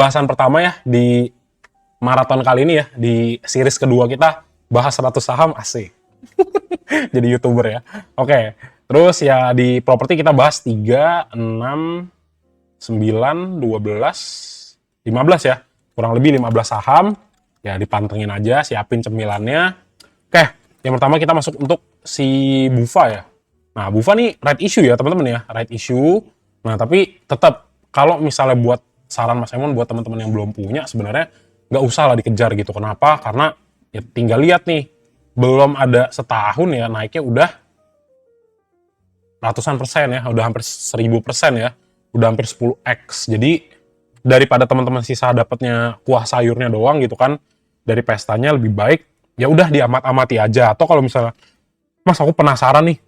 Bahasan pertama ya di maraton kali ini ya, di series kedua kita bahas 100 saham asik. Jadi YouTuber ya. Oke, terus ya di properti kita bahas 3, 6, 9, 12, 15 ya. Kurang lebih 15 saham. Ya dipantengin aja, siapin cemilannya. Oke, yang pertama kita masuk untuk si Bufa ya. Nah, Bufa nih right issue ya teman-teman ya, right issue. Nah, tapi tetap kalau misalnya buat saran Mas Emon buat teman-teman yang belum punya sebenarnya nggak usah lah dikejar gitu. Kenapa? Karena ya tinggal lihat nih, belum ada setahun ya naiknya udah ratusan persen ya, udah hampir 1000% ya, udah hampir 10x. Jadi daripada teman-teman sisa dapatnya kuah sayurnya doang gitu kan, dari pestanya lebih baik ya udah diamat-amati aja. Atau kalau misalnya Mas aku penasaran nih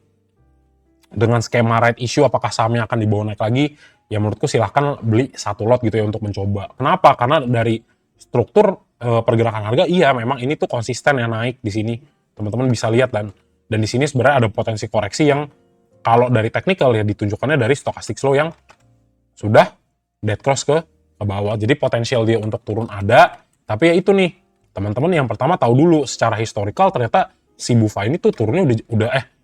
dengan skema right issue apakah sahamnya akan dibawa naik lagi, ya menurutku silahkan beli satu lot gitu ya untuk mencoba. Kenapa? Karena dari struktur pergerakan harga, iya memang ini tuh konsisten ya naik di sini. Teman-teman bisa lihat dan di sini sebenarnya ada potensi koreksi yang kalau dari technical ya ditunjukkannya dari stochastic slow yang sudah dead cross ke bawah. Jadi potensial dia untuk turun ada, tapi ya itu nih teman-teman yang pertama tahu dulu secara historical ternyata si Bufa ini tuh turunnya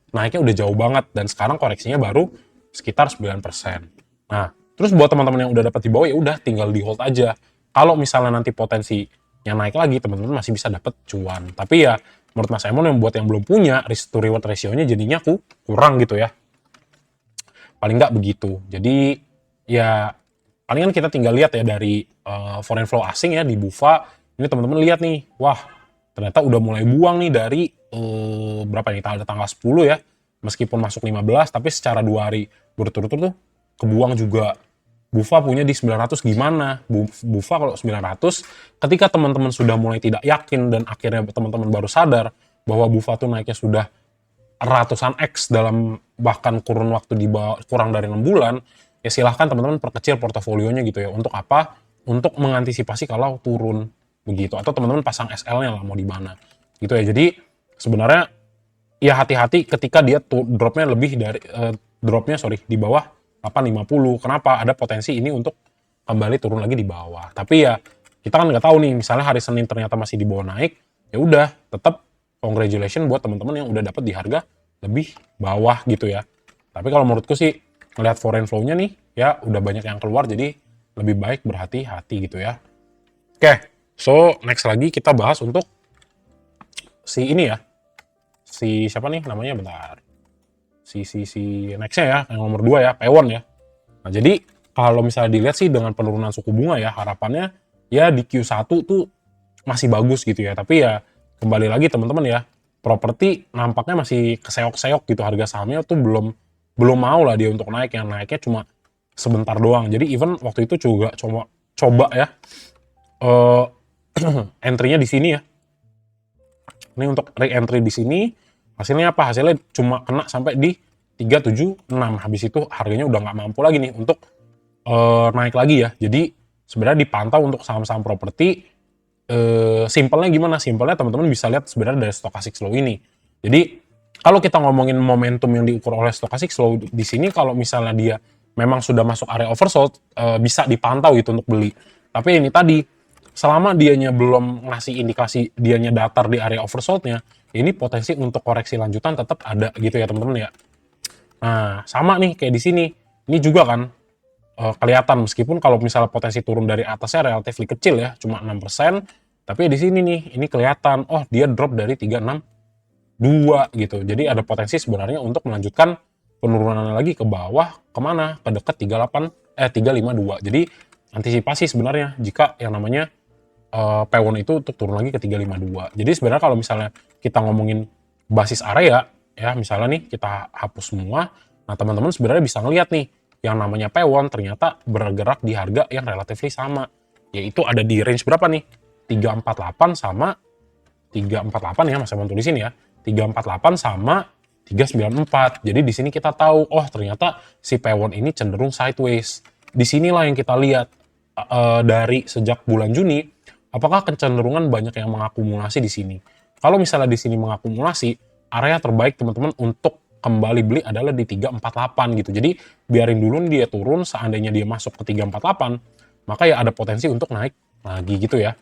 naiknya udah jauh banget dan sekarang koreksinya baru sekitar 9%. Nah, terus buat teman-teman yang udah dapat di bawah ya udah tinggal di hold aja. Kalau misalnya nanti potensinya naik lagi, teman-teman masih bisa dapat cuan. Tapi ya menurut Mas Emon yang buat yang belum punya risk to reward ratio-nya jadinya kurang gitu ya. Paling nggak begitu. Jadi ya palingan kita tinggal lihat ya dari foreign flow asing ya di Bufa. Ini teman-teman lihat nih, wah ternyata udah mulai buang nih dari berapa nih, tanggal 10 ya, meskipun masuk 15 tapi secara 2 hari berturut-turut tuh kebuang juga. Bufa punya di 900 gimana? Bufa kalau 900 ketika teman-teman sudah mulai tidak yakin dan akhirnya teman-teman baru sadar bahwa Bufa tuh naiknya sudah ratusan X dalam bahkan kurun waktu di bawah kurang dari 6 bulan, ya silahkan teman-teman perkecil portofolionya gitu ya. Untuk apa? Untuk mengantisipasi kalau turun begitu, atau teman-teman pasang SL-nya lah mau di mana gitu ya. Jadi sebenarnya ya hati-hati ketika dia dropnya lebih dari di bawah 850. Kenapa? Ada potensi ini untuk kembali turun lagi di bawah. Tapi ya kita kan nggak tahu nih, misalnya hari Senin ternyata masih di bawah naik, ya udah tetap congratulations buat teman-teman yang udah dapat di harga lebih bawah gitu ya. Tapi kalau menurutku sih ngelihat foreign flow-nya nih ya udah banyak yang keluar, jadi lebih baik berhati-hati gitu ya. Oke. So, next lagi kita bahas untuk si ini ya. Si siapa nih namanya, bentar. Si next-nya ya, yang nomor 2 ya, Pewon ya. Nah, jadi kalau misalnya dilihat sih dengan penurunan suku bunga ya, harapannya ya di Q1 tuh masih bagus gitu ya. Tapi ya kembali lagi teman-teman ya, properti nampaknya masih keseok-seok gitu, harga sahamnya tuh belum mau lah dia untuk naik, yang naiknya cuma sebentar doang. Jadi even waktu itu juga coba ya entry-nya di sini ya. Ini untuk re-entry di sini, hasilnya apa? Hasilnya cuma kena sampai di 376. Habis itu harganya udah nggak mampu lagi nih untuk naik lagi ya. Jadi sebenarnya dipantau untuk saham-saham properti. Simpelnya gimana? Simpelnya teman-teman bisa lihat sebenarnya dari stochastic slow ini. Jadi kalau kita ngomongin momentum yang diukur oleh stochastic slow di sini, kalau misalnya dia memang sudah masuk area oversold, bisa dipantau gitu untuk beli. Tapi ini tadi, selama dianya belum ngasih indikasi dianya datar di area oversold-nya, ini potensi untuk koreksi lanjutan tetap ada gitu ya teman-teman ya. Nah, sama nih kayak di sini. Ini juga kan kelihatan meskipun kalau misalnya potensi turun dari atasnya relatif kecil ya, cuma 6%, tapi di sini nih ini kelihatan dia drop dari 362 gitu. Jadi ada potensi sebenarnya untuk melanjutkan penurunan lagi ke bawah, kemana? Ke dekat 352. Jadi antisipasi sebenarnya jika yang namanya Pewon itu untuk turun lagi ke 352. Jadi sebenarnya kalau misalnya kita ngomongin basis area ya, misalnya nih kita hapus semua, nah teman-teman sebenarnya bisa ngelihat nih yang namanya Pewon ternyata bergerak di harga yang relatif sama, yaitu ada di range berapa nih? 348 sama 348 ya, Mas Emon tulisin ya. 348 sama 394. Jadi di sini kita tahu ternyata si Pewon ini cenderung sideways. Disinilah yang kita lihat dari sejak bulan Juni, apakah kecenderungan banyak yang mengakumulasi di sini. Kalau misalnya di sini mengakumulasi, area terbaik teman-teman untuk kembali beli adalah di 348 gitu. Jadi biarin dulu dia turun, seandainya dia masuk ke 348, maka ya ada potensi untuk naik lagi gitu ya.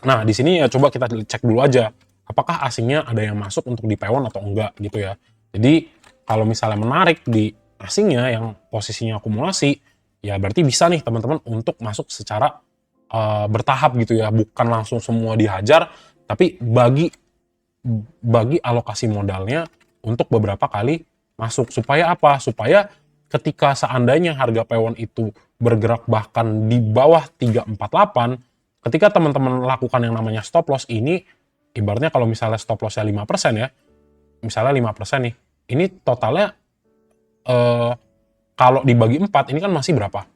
Nah, di sini ya coba kita cek dulu aja, apakah asingnya ada yang masuk untuk di P1 atau enggak gitu ya. Jadi, kalau misalnya menarik di asingnya yang posisinya akumulasi, ya berarti bisa nih teman-teman untuk masuk secara bertahap gitu ya, bukan langsung semua dihajar, tapi bagi alokasi modalnya untuk beberapa kali masuk. Supaya apa? Supaya ketika seandainya harga P1 itu bergerak bahkan di bawah 348, ketika teman-teman lakukan yang namanya stop loss ini, ibaratnya kalau misalnya stop lossnya 5% ya, misalnya 5% nih, ini totalnya kalau dibagi 4, ini kan masih berapa?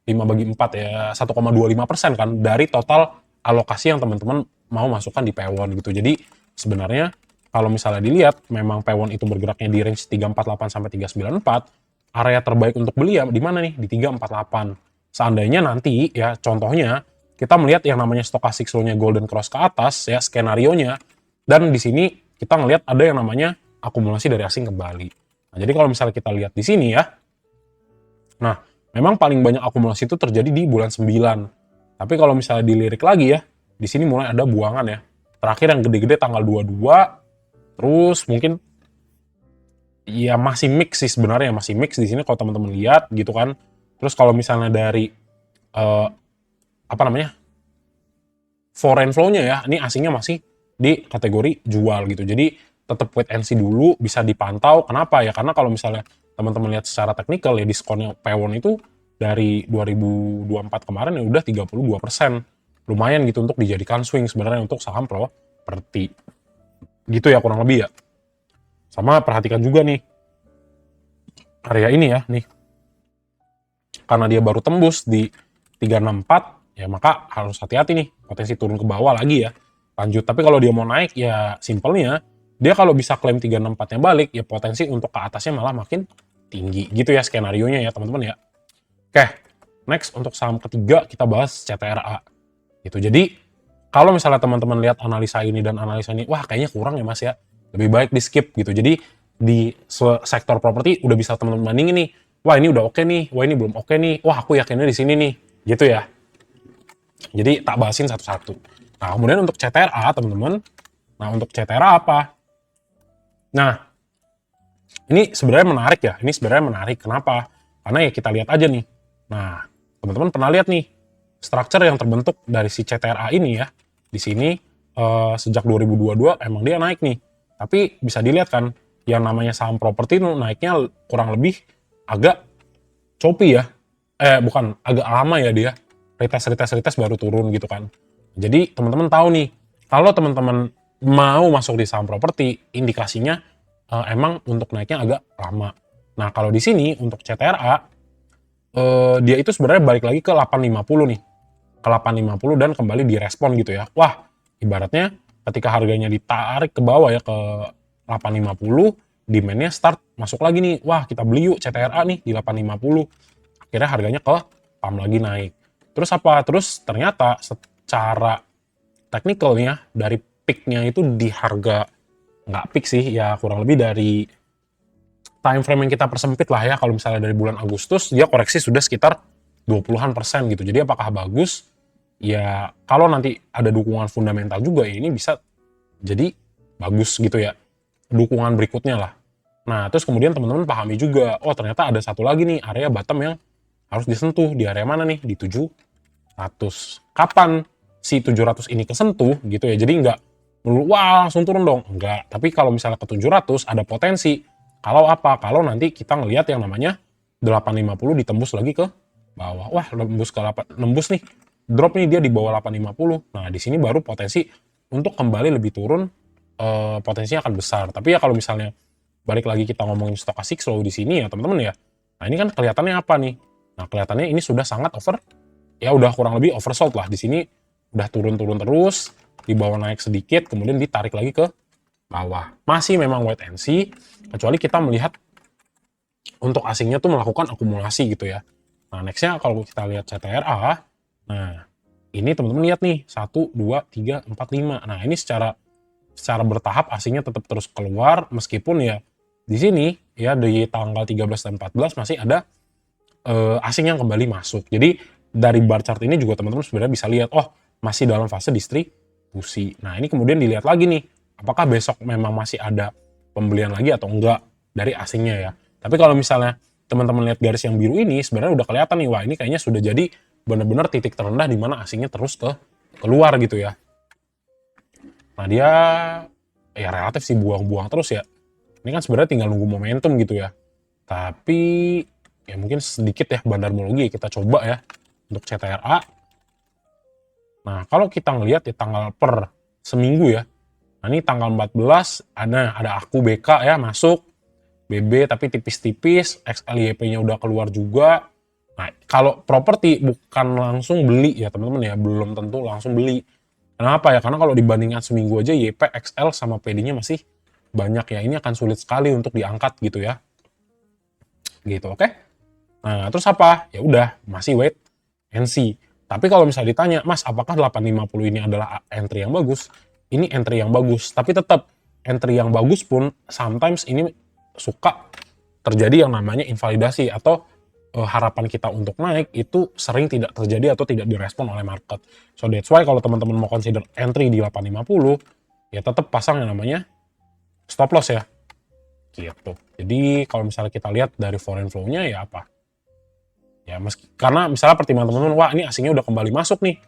5 bagi 4 ya, 1,25% kan dari total alokasi yang teman-teman mau masukkan di P1 gitu. Jadi sebenarnya kalau misalnya dilihat memang P1 itu bergeraknya di range 348 sampai 394, area terbaik untuk beli ya di mana nih? Di 348. Seandainya nanti ya contohnya kita melihat yang namanya stochastic slow-nya golden cross ke atas ya skenario-nya, dan di sini kita ngelihat ada yang namanya akumulasi dari asing kembali. Nah, jadi kalau misalnya kita lihat di sini ya, nah memang paling banyak akumulasi itu terjadi di bulan 9. Tapi kalau misalnya dilirik lagi ya, di sini mulai ada buangan ya. Terakhir yang gede-gede tanggal 22, terus mungkin ya masih mix sih sebenarnya, masih mix di sini kalau teman-teman lihat gitu kan. Terus kalau misalnya dari apa namanya? Foreign flow-nya ya, ini asingnya masih di kategori jual gitu. Jadi tetap wait and see dulu, bisa dipantau. Kenapa ya? Karena kalau misalnya teman-teman lihat secara teknikal ya, diskonnya P1 itu dari 2024 kemarin ya udah 32%. Lumayan gitu untuk dijadikan swing sebenarnya untuk saham properti. Gitu ya kurang lebih ya. Sama perhatikan juga nih area ini ya, nih. Karena dia baru tembus di 364, ya maka harus hati-hati nih, potensi turun ke bawah lagi ya. Lanjut, tapi kalau dia mau naik ya simpelnya, dia kalau bisa klaim 364-nya balik, ya potensi untuk ke atasnya malah makin tinggi. Gitu ya skenario-nya ya teman-teman ya. Oke, next untuk saham ketiga kita bahas CTRA. Gitu. Jadi, kalau misalnya teman-teman lihat analisa ini dan analisa ini, wah kayaknya kurang ya mas ya, lebih baik di skip gitu. Jadi, di sektor properti udah bisa teman-teman bandingin nih, wah ini udah oke nih, wah ini belum oke nih, wah aku yakinnya di sini nih, gitu ya. Jadi tak bahasin satu-satu. Nah kemudian untuk CTRA teman-teman, nah untuk CTRA apa? Nah ini sebenarnya menarik ya, ini sebenarnya menarik. Kenapa? Karena ya kita lihat aja nih. Nah teman-teman pernah lihat nih structure yang terbentuk dari si CTRA ini ya, di sini sejak 2022 emang dia naik nih. Tapi bisa dilihat kan, yang namanya saham properti itu naiknya kurang lebih agak choppy ya. Bukan, agak lama ya dia. Retest baru turun gitu kan. Jadi teman-teman tahu nih, kalau teman-teman mau masuk di saham properti, indikasinya emang untuk naiknya agak lama. Nah kalau di sini untuk CTRA, dia itu sebenarnya balik lagi ke 850 nih. Ke 850 dan kembali direspon gitu ya. Wah, ibaratnya ketika harganya ditarik ke bawah ya ke 850, demand-nya start masuk lagi nih. Wah, kita beli yuk CTRA nih di 850. Akhirnya harganya ke pump lagi naik. Terus apa? Terus ternyata secara teknikalnya dari peak-nya itu di harga nggak peak sih, ya kurang lebih dari time frame yang kita persempit lah ya. Kalau misalnya dari bulan Agustus, dia koreksi sudah sekitar 20-an% gitu. Jadi apakah bagus? Ya kalau nanti ada dukungan fundamental juga ya ini bisa jadi bagus gitu ya. Dukungan berikutnya lah. Nah terus kemudian teman-teman pahami juga, oh ternyata ada satu lagi nih area bottom yang harus disentuh. Di area mana nih? Di 700. Kapan si 700 ini kesentuh gitu ya. Jadi nggak wah langsung turun dong. Enggak. Tapi kalau misalnya ke 700 ada potensi. Kalau apa? Kalau nanti kita ngelihat yang namanya 850 ditembus lagi ke bawah. Wah, nembus nih. Drop nih dia di bawah 850. Nah, di sini baru potensi untuk kembali lebih turun, potensinya akan besar. Tapi ya kalau misalnya balik lagi kita ngomongin stochastic slow di sini ya, teman-teman ya. Nah, ini kan kelihatannya apa nih? Nah, kelihatannya ini sudah sangat ya udah kurang lebih oversold lah. Di sini udah turun-turun terus, di bawah naik sedikit, kemudian ditarik lagi ke bawah. Masih memang wait and see, kecuali kita melihat untuk asingnya tuh melakukan akumulasi gitu ya. Nah, nextnya kalau kita lihat CTRA, nah ini teman-teman lihat nih, 1, 2, 3, 4, 5. Nah, ini secara bertahap asingnya tetap terus keluar, meskipun ya di sini ya di tanggal 13 dan 14 masih ada asing yang kembali masuk. Jadi dari bar chart ini juga teman-teman sebenarnya bisa lihat, oh masih dalam fase distribusi. Nah ini kemudian dilihat lagi nih, apakah besok memang masih ada pembelian lagi atau enggak dari asingnya ya. Tapi kalau misalnya teman-teman lihat garis yang biru ini, sebenarnya udah kelihatan nih, wah ini kayaknya sudah jadi benar-benar titik terendah di mana asingnya terus keluar gitu ya. Nah dia ya relatif sih buang-buang terus ya. Ini kan sebenarnya tinggal nunggu momentum gitu ya. Tapi ya mungkin sedikit ya bandarmologi kita coba ya untuk CTRA. Nah kalau kita ngelihat di tanggal per seminggu ya. Nah ini tanggal 14 ada aku BK ya masuk. BB tapi tipis-tipis, XLYP-nya udah keluar juga. Nah, kalau properti bukan langsung beli ya teman-teman ya, belum tentu langsung beli. Kenapa ya? Karena kalau dibandingkan seminggu aja YP, XL sama PD-nya masih banyak ya. Ini akan sulit sekali untuk diangkat gitu ya. Gitu, oke? Nah, terus apa? Ya udah, masih wait and see. Tapi kalau misalnya ditanya, Mas, apakah 850 ini adalah entry yang bagus? Ini entry yang bagus, tapi tetap entry yang bagus pun sometimes ini suka terjadi yang namanya invalidasi atau harapan kita untuk naik itu sering tidak terjadi atau tidak direspon oleh market. So that's why kalau teman-teman mau consider entry di 850 ya tetap pasang yang namanya stop loss ya. Gitu. Jadi kalau misalnya kita lihat dari foreign flow-nya ya apa? Ya karena misalnya pertimbangan teman-teman, wah ini asingnya udah kembali masuk nih.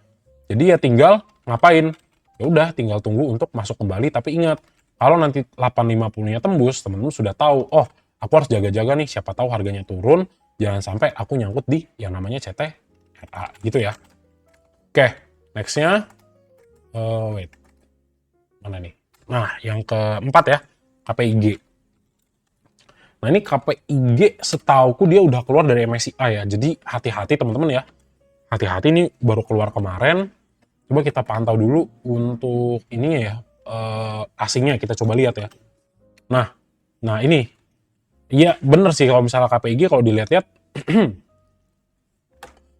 Jadi ya tinggal ngapain? Ya udah tinggal tunggu untuk masuk kembali, tapi ingat kalau nanti 850-nya tembus, teman-teman sudah tahu, oh aku harus jaga-jaga nih, siapa tahu harganya turun, jangan sampai aku nyangkut di yang namanya CTRA gitu ya. Oke, nextnya, wait, mana nih? Nah, yang keempat ya, KPIG. Nah ini KPIG setauku dia udah keluar dari MSCI ya, jadi hati-hati teman-teman ya. Hati-hati nih baru keluar kemarin, coba kita pantau dulu untuk ininya ya, asingnya kita coba lihat ya. Nah ini, iya bener sih kalau misalnya KPIG kalau dilihat-lihat,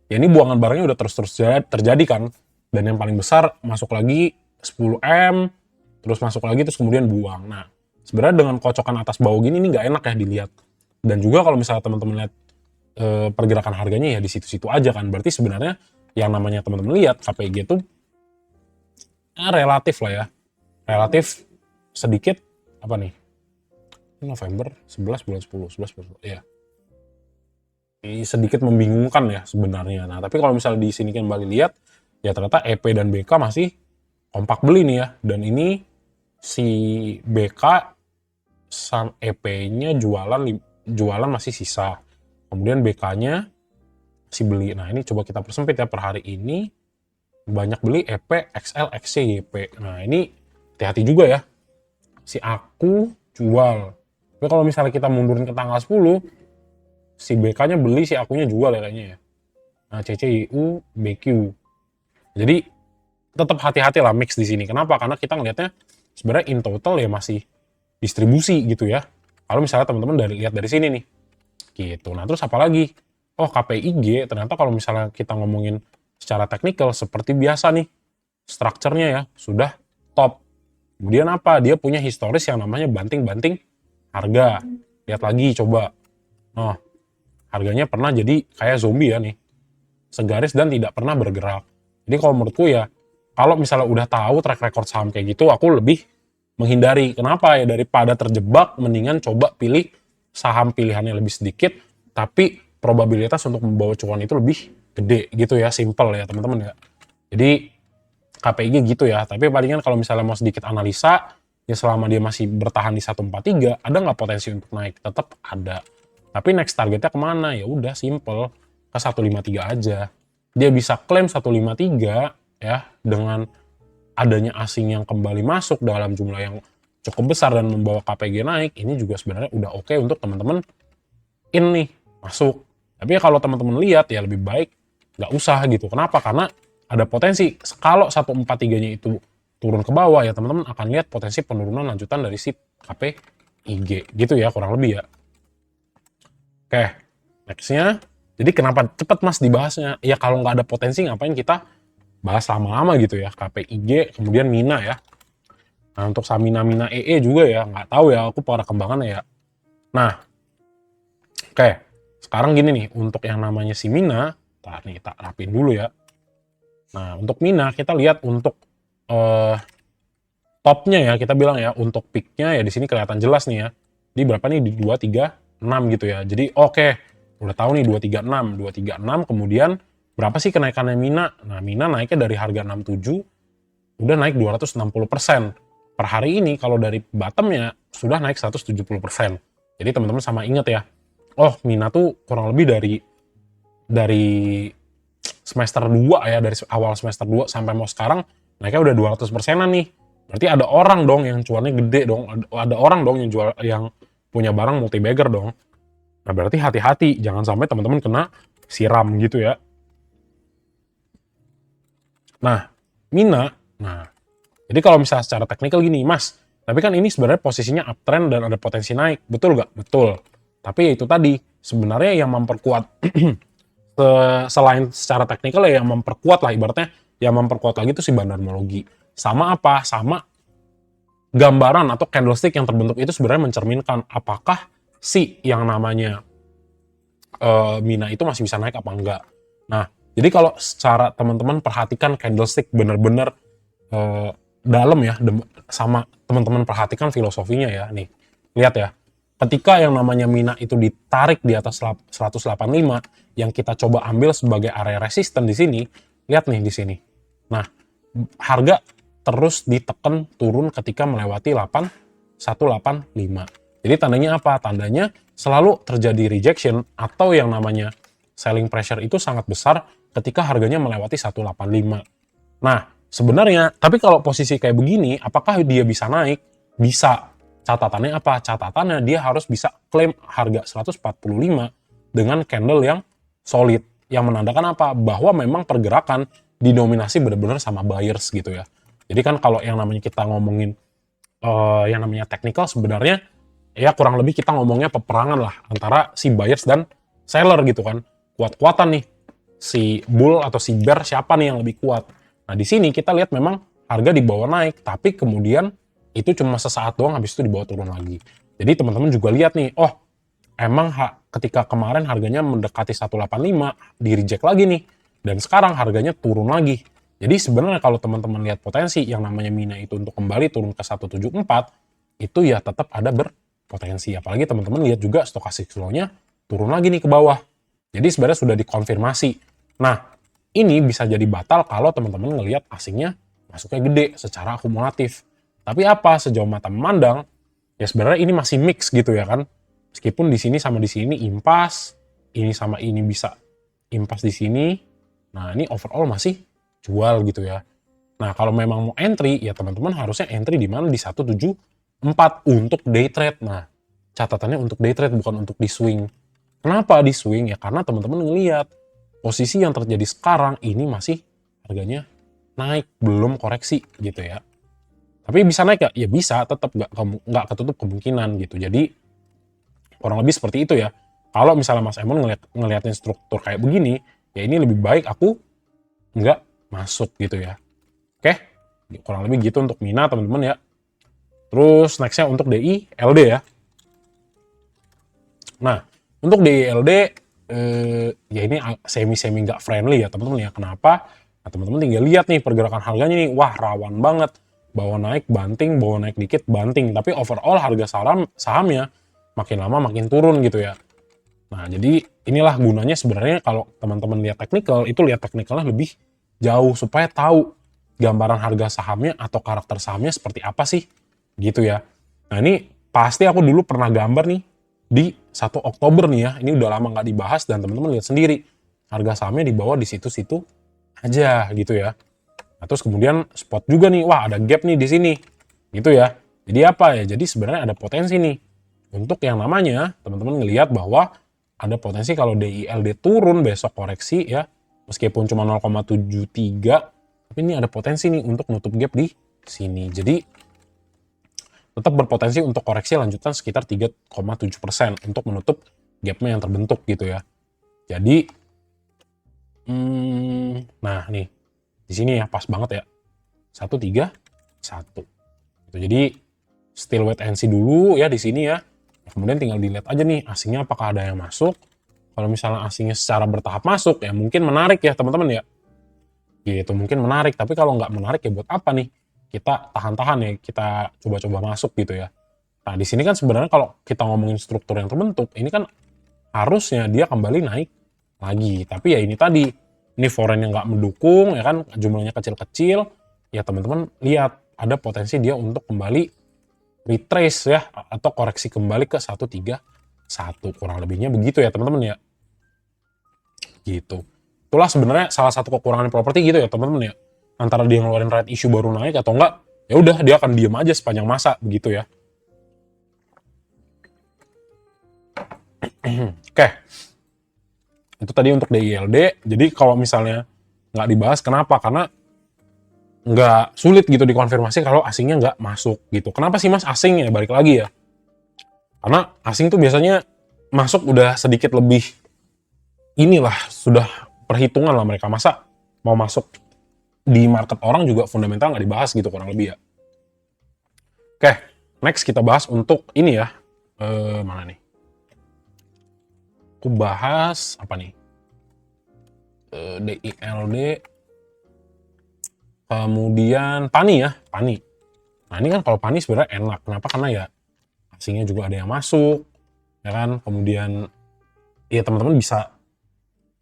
ya ini buangan barangnya udah terus-terus terjadi kan. Dan yang paling besar masuk lagi 10M, terus masuk lagi terus kemudian buang. Nah sebenarnya dengan kocokan atas bawah gini ini nggak enak ya dilihat. Dan juga kalau misalnya teman-teman lihat pergerakan harganya ya di situ-situ aja kan. Berarti sebenarnya yang namanya teman-teman lihat KPIG itu relatif lah ya. Relatif sedikit apa nih? November 11 bulan 10, 11 bulan 10. Ya. Ini sedikit membingungkan ya sebenarnya. Nah, tapi kalau misalnya di sini kembali lihat ya ternyata EP dan BK masih kompak beli nih ya. Dan ini si BK sama EP-nya jualan masih sisa. Kemudian BK-nya si beli. Nah, ini coba kita persempit ya per hari ini. Banyak beli EP, XL, XC, YP. Nah, ini hati-hati juga ya. Si aku jual. Tapi kalau misalnya kita mundurin ke tanggal 10, si BK-nya beli, si akunya jual ya kayaknya ya. Nah, CCIU, BQ. Jadi, tetap hati-hati lah mix di sini. Kenapa? Karena kita ngelihatnya sebenarnya in total ya masih distribusi gitu ya. Kalau misalnya teman-teman lihat dari sini nih. Gitu. Nah, terus apa lagi? Oh, KPIG ternyata kalau misalnya kita ngomongin secara teknikal seperti biasa nih. Strukturnya ya sudah top. Kemudian apa? Dia punya historis yang namanya banting-banting harga. Lihat lagi coba. Oh, harganya pernah jadi kayak zombie ya nih. Segaris dan tidak pernah bergerak. Jadi kalau menurutku ya, kalau misalnya udah tahu track record saham kayak gitu, aku lebih menghindari. Kenapa ya? Daripada terjebak, mendingan coba pilih saham pilihannya lebih sedikit, tapi probabilitas untuk membawa cuan itu lebih gede gitu ya, simple ya teman-teman ya. Jadi KPIG gitu ya, tapi palingan kalau misalnya mau sedikit analisa, ya selama dia masih bertahan di 143, ada nggak potensi untuk naik? Tetap ada. Tapi next targetnya kemana? Ya udah simple, ke 153 aja. Dia bisa klaim 153 ya dengan adanya asing yang kembali masuk dalam jumlah yang cukup besar dan membawa KPG naik, ini juga sebenarnya udah oke untuk teman-teman ini masuk. Tapi ya kalau teman-teman lihat ya lebih baik nggak usah gitu. Kenapa? Karena ada potensi kalau 143-nya itu turun ke bawah ya teman-teman akan lihat potensi penurunan lanjutan dari si KPIG gitu ya kurang lebih ya. Oke, nextnya. Jadi kenapa cepat mas dibahasnya? Ya kalau nggak ada potensi ngapain kita bahas lama-lama gitu ya. KPIG kemudian Mina ya. Nah untuk Samina EE juga ya nggak tahu ya aku perkembangannya ya. Nah, oke. Sekarang gini nih untuk yang namanya si Mina Kita rapiin dulu ya. Nah, untuk Mina kita lihat untuk topnya ya, kita bilang ya, untuk peaknya ya di sini kelihatan jelas nih ya. Di berapa nih? Di 236 gitu ya. Jadi oke, udah tahu nih 236 kemudian berapa sih kenaikannya Mina? Nah, Mina naiknya dari harga 67 udah naik 260%. Per hari ini kalau dari bottomnya sudah naik 170%. Jadi teman-teman sama inget ya. Oh, Mina tuh kurang lebih dari semester 2 ya, dari awal semester 2 sampai mau sekarang naiknya udah 200%-an nih. Berarti ada orang dong yang cuannya gede dong, ada orang dong yang punya barang multi bagger dong. Nah, berarti hati-hati jangan sampai teman-teman kena siram gitu ya. Nah, Mina, jadi kalau misalnya secara teknikal gini, Mas, tapi kan ini sebenarnya posisinya uptrend dan ada potensi naik, betul nggak? Betul. Tapi itu tadi, sebenarnya yang memperkuat, selain secara teknikal ya yang memperkuat lah ibaratnya, yang memperkuat lagi itu si bandarmologi. Sama apa? Sama gambaran atau candlestick yang terbentuk itu sebenarnya mencerminkan apakah si yang namanya Mina itu masih bisa naik apa enggak. Nah, jadi kalau secara teman-teman perhatikan candlestick bener-bener dalam ya, sama teman-teman perhatikan filosofinya ya. Nih, lihat ya. Ketika yang namanya Mina itu ditarik di atas 185, yang kita coba ambil sebagai area resisten di sini, lihat nih di sini. Nah, harga terus ditekan turun ketika melewati 185. Jadi tandanya apa? Tandanya selalu terjadi rejection atau yang namanya selling pressure itu sangat besar ketika harganya melewati 185. Nah, sebenarnya, tapi kalau posisi kayak begini, apakah dia bisa naik? Bisa. Catatannya apa? Catatannya dia harus bisa klaim harga 145 dengan candle yang solid. Yang menandakan apa? Bahwa memang pergerakan didominasi benar-benar sama buyers gitu ya. Jadi kan kalau yang namanya kita ngomongin yang namanya technical sebenarnya ya kurang lebih kita ngomongnya peperangan lah antara si buyers dan seller gitu kan. Kuat-kuatan nih. Si bull atau si bear siapa nih yang lebih kuat. Nah, di sini kita lihat memang harga dibawa naik, tapi kemudian itu cuma sesaat doang, habis itu dibawa turun lagi. Jadi teman-teman juga lihat nih, oh emang ketika kemarin harganya mendekati 185, di-reject lagi nih. Dan sekarang harganya turun lagi. Jadi sebenarnya kalau teman-teman lihat potensi yang namanya Mina itu untuk kembali turun ke 174, itu ya tetap ada berpotensi. Apalagi teman-teman lihat juga stochastic flow-nya turun lagi nih ke bawah. Jadi sebenarnya sudah dikonfirmasi. Nah, ini bisa jadi batal kalau teman-teman ngelihat asingnya masuknya gede secara akumulatif. Tapi apa? Sejauh mata memandang, ya sebenarnya ini masih mix gitu ya kan. Meskipun di sini sama di sini impas, ini sama ini bisa impas di sini. Nah, ini overall masih jual gitu ya. Nah, kalau memang mau entry, ya teman-teman harusnya entry di mana? Di 174 untuk day trade. Nah, catatannya untuk day trade bukan untuk di swing. Kenapa di swing? Ya karena teman-teman ngelihat posisi yang terjadi sekarang ini masih harganya naik, belum koreksi gitu ya. Tapi bisa naik gak? Ya bisa, tetap nggak ketutup kemungkinan gitu. Jadi kurang lebih seperti itu ya. Kalau misalnya Mas Emon ngeliatin struktur kayak begini, ya ini lebih baik aku nggak masuk gitu ya. Oke, kurang lebih gitu untuk Mina teman-teman ya. Terus nextnya untuk DI LD ya. Nah, untuk DI LD ya ini semi nggak friendly ya teman-teman ya. Kenapa? Nah, teman-teman tinggal lihat nih pergerakan harganya nih, wah rawan banget. Bawa naik banting, bawa naik dikit banting. Tapi overall harga sahamnya makin lama makin turun gitu ya. Nah, jadi inilah gunanya sebenarnya kalau teman-teman lihat technical, itu lihat technicalnya lebih jauh supaya tahu gambaran harga sahamnya atau karakter sahamnya seperti apa sih gitu ya. Nah, ini pasti aku dulu pernah gambar nih di 1 Oktober nih ya. Ini udah lama nggak dibahas dan teman-teman lihat sendiri. Harga sahamnya di bawah di situ-situ aja gitu ya. Nah, terus kemudian spot juga nih, wah ada gap nih di sini, gitu ya. Jadi apa ya? Jadi sebenarnya ada potensi nih untuk yang namanya teman-teman ngelihat bahwa ada potensi kalau DILD turun besok koreksi ya, meskipun cuma 0,73, tapi ini ada potensi nih untuk nutup gap di sini. Jadi tetap berpotensi untuk koreksi lanjutan sekitar 3,7% untuk menutup gapnya yang terbentuk gitu ya. Jadi, nah nih. Di sini ya, pas banget ya. 1, 3, 1. Gitu. Jadi, still wait and see dulu ya di sini ya. Kemudian tinggal dilihat aja nih, asingnya apakah ada yang masuk. Kalau misalnya asingnya secara bertahap masuk, ya mungkin menarik ya teman-teman ya. Gitu, mungkin menarik. Tapi kalau nggak menarik ya buat apa nih? Kita tahan-tahan ya, kita coba-coba masuk gitu ya. Nah, di sini kan sebenarnya kalau kita ngomongin struktur yang terbentuk, ini kan harusnya dia kembali naik lagi. Tapi ya ini tadi, ini foreign yang nggak mendukung, ya kan, jumlahnya kecil-kecil, ya teman-teman lihat, ada potensi dia untuk kembali retrace ya, atau koreksi kembali ke 131, kurang lebihnya begitu ya teman-teman ya. Gitu. Itulah sebenarnya salah satu kekurangan properti gitu ya teman-teman ya. Antara dia ngeluarin right issue baru naik atau enggak, ya udah dia akan diem aja sepanjang masa begitu ya. Oke. Itu tadi untuk DILD. Jadi kalau misalnya nggak dibahas, kenapa? Karena nggak sulit gitu dikonfirmasi kalau asingnya nggak masuk gitu. Kenapa sih mas asing ya? Balik lagi ya. Karena asing tuh biasanya masuk udah sedikit lebih, inilah sudah perhitungan lah mereka. Masa mau masuk di market orang juga fundamental nggak dibahas gitu kurang lebih ya. Oke, next kita bahas untuk ini ya. Mana nih? Aku bahas apa nih? DILD. Kemudian PANI ya, PANI. Nah ini kan kalau PANI sebenarnya enak. Kenapa? Karena ya asingnya juga ada yang masuk, ya kan. Kemudian ya teman-teman bisa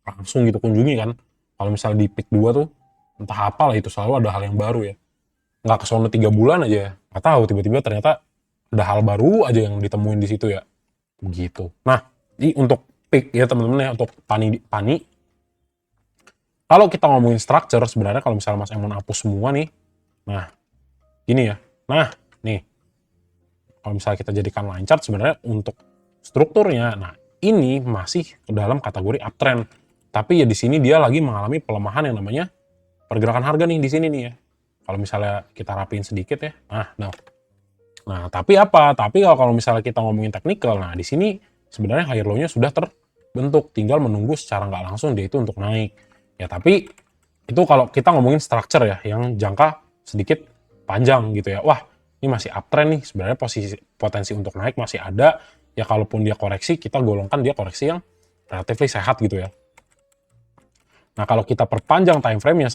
langsung gitu kunjungi kan. Kalau misalnya di pick 2 tuh, entah apa lah itu selalu ada hal yang baru ya. Nggak kesono 3 bulan aja ya. Nggak tahu tiba-tiba ternyata ada hal baru aja yang ditemuin di situ ya. Begitu. Nah, ini untuk pick ya teman-teman ya, untuk PANI. Kalau kita ngomongin structure, sebenarnya kalau misalnya Mas Emon hapus semua nih, nah, gini ya. Nah, nih. Kalau misalnya kita jadikan line chart, sebenarnya untuk strukturnya, nah, ini masih ke dalam kategori uptrend. Tapi ya di sini dia lagi mengalami pelemahan yang namanya pergerakan harga nih di sini nih ya. Kalau misalnya kita rapiin sedikit ya. Nah, tapi apa? Tapi kalau misalnya kita ngomongin technical, nah di sini sebenarnya higher low-nya sudah terbentuk, tinggal menunggu secara nggak langsung dia itu untuk naik. Ya tapi itu kalau kita ngomongin structure ya, yang jangka sedikit panjang gitu ya. Wah, ini masih uptrend nih, sebenarnya potensi untuk naik masih ada. Ya kalaupun dia koreksi, kita golongkan dia koreksi yang relatif sehat gitu ya. Nah kalau kita perpanjang time frame-nya,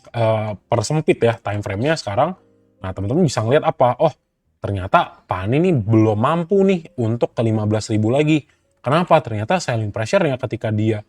persempit ya time frame-nya sekarang, nah teman-teman bisa ngeliat apa? Oh, ternyata PANI ini belum mampu nih untuk ke 15.000 lagi. Kenapa? Ternyata selling pressure-nya ketika dia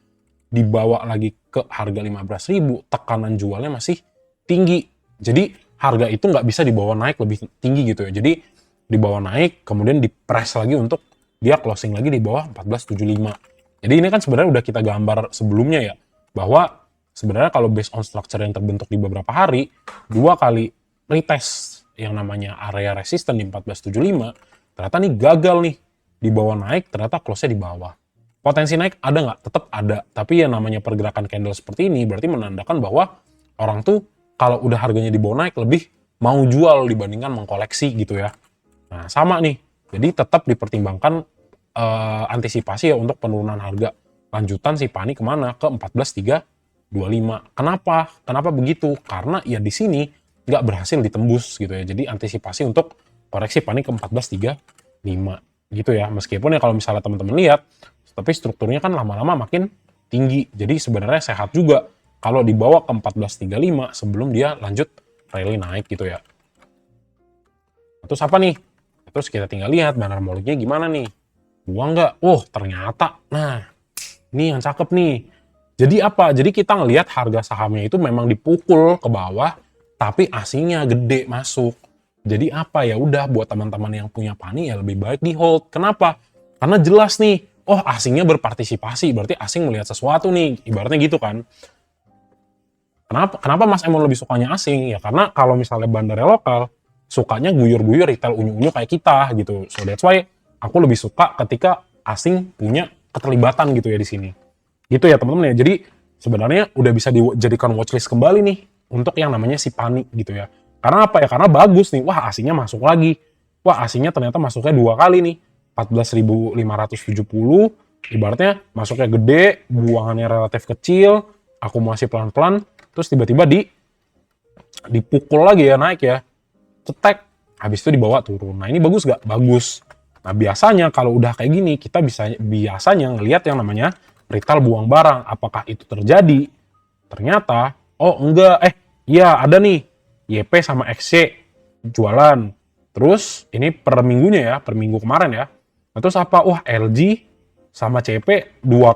dibawa lagi ke harga 15.000, tekanan jualnya masih tinggi. Jadi harga itu nggak bisa dibawa naik lebih tinggi gitu ya. Jadi dibawa naik, kemudian di-press lagi untuk dia closing lagi di bawah 14.75. Jadi ini kan sebenarnya udah kita gambar sebelumnya ya, bahwa sebenarnya kalau based on structure yang terbentuk di beberapa hari, 2 kali retest yang namanya area resistance di 14.75, ternyata nih gagal nih, dibawa naik, ternyata close-nya di bawah. Potensi naik ada nggak? Tetap ada. Tapi yang namanya pergerakan candle seperti ini berarti menandakan bahwa orang tuh kalau udah harganya dibawa naik lebih mau jual dibandingkan mengkoleksi gitu ya. Nah sama nih. Jadi tetap dipertimbangkan antisipasi ya untuk penurunan harga. Lanjutan si PANI kemana? Ke 14.325. Kenapa? Kenapa begitu? Karena ya di sini nggak berhasil ditembus gitu ya. Jadi antisipasi untuk koreksi PANI ke 14.305 gitu ya. Meskipun ya kalau misalnya teman-teman lihat, tapi strukturnya kan lama-lama makin tinggi. Jadi sebenarnya sehat juga kalau dibawa ke 14.35 sebelum dia lanjut rally naik gitu ya. Terus apa nih? Terus kita tinggal lihat banner moliknya gimana nih. Buang nggak? Oh ternyata. Nah ini yang cakep nih. Jadi apa? Jadi kita ngelihat harga sahamnya itu memang dipukul ke bawah, tapi asingnya gede masuk. Jadi apa ya udah buat teman-teman yang punya PANI ya lebih baik di hold. Kenapa? Karena jelas nih, oh asingnya berpartisipasi, berarti asing melihat sesuatu nih, ibaratnya gitu kan. Kenapa Mas Emon lebih sukanya asing? Ya karena kalau misalnya bandarnya lokal, sukanya guyur-guyur retail unyu-unyu kayak kita gitu. So that's why aku lebih suka ketika asing punya keterlibatan gitu ya di sini. Gitu ya teman-teman ya. Jadi sebenarnya udah bisa dijadikan watchlist kembali nih untuk yang namanya si PANI gitu ya. Karena apa ya? Karena bagus nih. Wah asingnya masuk lagi. Wah asingnya ternyata masuknya 2 kali nih. 14.570. Ibaratnya masuknya gede, buangannya relatif kecil, akumulasi pelan-pelan, terus tiba-tiba dipukul lagi ya naik ya. Cetek. Habis itu dibawa turun. Nah ini bagus gak? Bagus. Nah biasanya kalau udah kayak gini, kita bisa biasanya ngelihat yang namanya retail buang barang. Apakah itu terjadi? Ternyata, oh enggak, iya ada nih, YP sama XC jualan. Terus ini per minggunya ya, per minggu kemarin ya. Nah, terus apa? Wah, LG sama CP, dua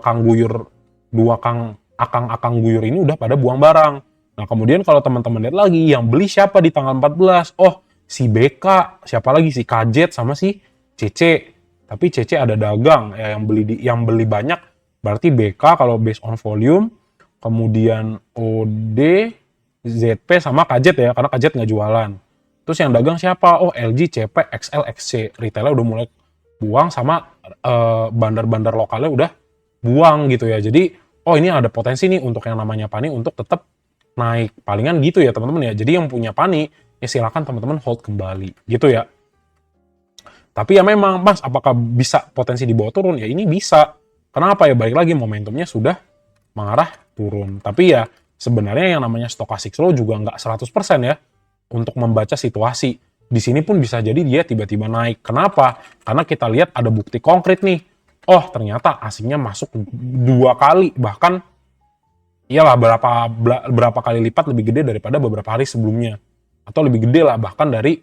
akang-akang guyur ini udah pada buang barang. Nah, kemudian kalau teman-teman lihat lagi, yang beli siapa di tanggal 14? Oh, si BK, siapa lagi? Si KJ sama si CC. Tapi CC ada dagang, ya, yang beli banyak, berarti BK kalau based on volume, kemudian OD, ZP sama KJ ya, karena KJ nggak jualan. Terus yang dagang siapa? Oh, LG, CP, XL, XC. Retailnya udah mulai buang sama bandar-bandar lokalnya udah buang gitu ya. Jadi, oh ini ada potensi nih untuk yang namanya Pani untuk tetap naik. Palingan gitu ya teman-teman ya. Jadi yang punya Pani, ya silakan teman-teman hold kembali gitu ya. Tapi ya memang, Mas, apakah bisa potensi dibawa turun? Ya ini bisa. Kenapa ya? Balik lagi momentumnya sudah mengarah turun. Tapi ya sebenarnya yang namanya stochastic slow juga nggak 100% ya untuk membaca situasi. Di sini pun bisa jadi dia tiba-tiba naik. Kenapa? Karena kita lihat ada bukti konkret nih. Oh, ternyata asingnya masuk 2 kali. Bahkan, iyalah berapa kali lipat lebih gede daripada beberapa hari sebelumnya. Atau lebih gede lah, bahkan dari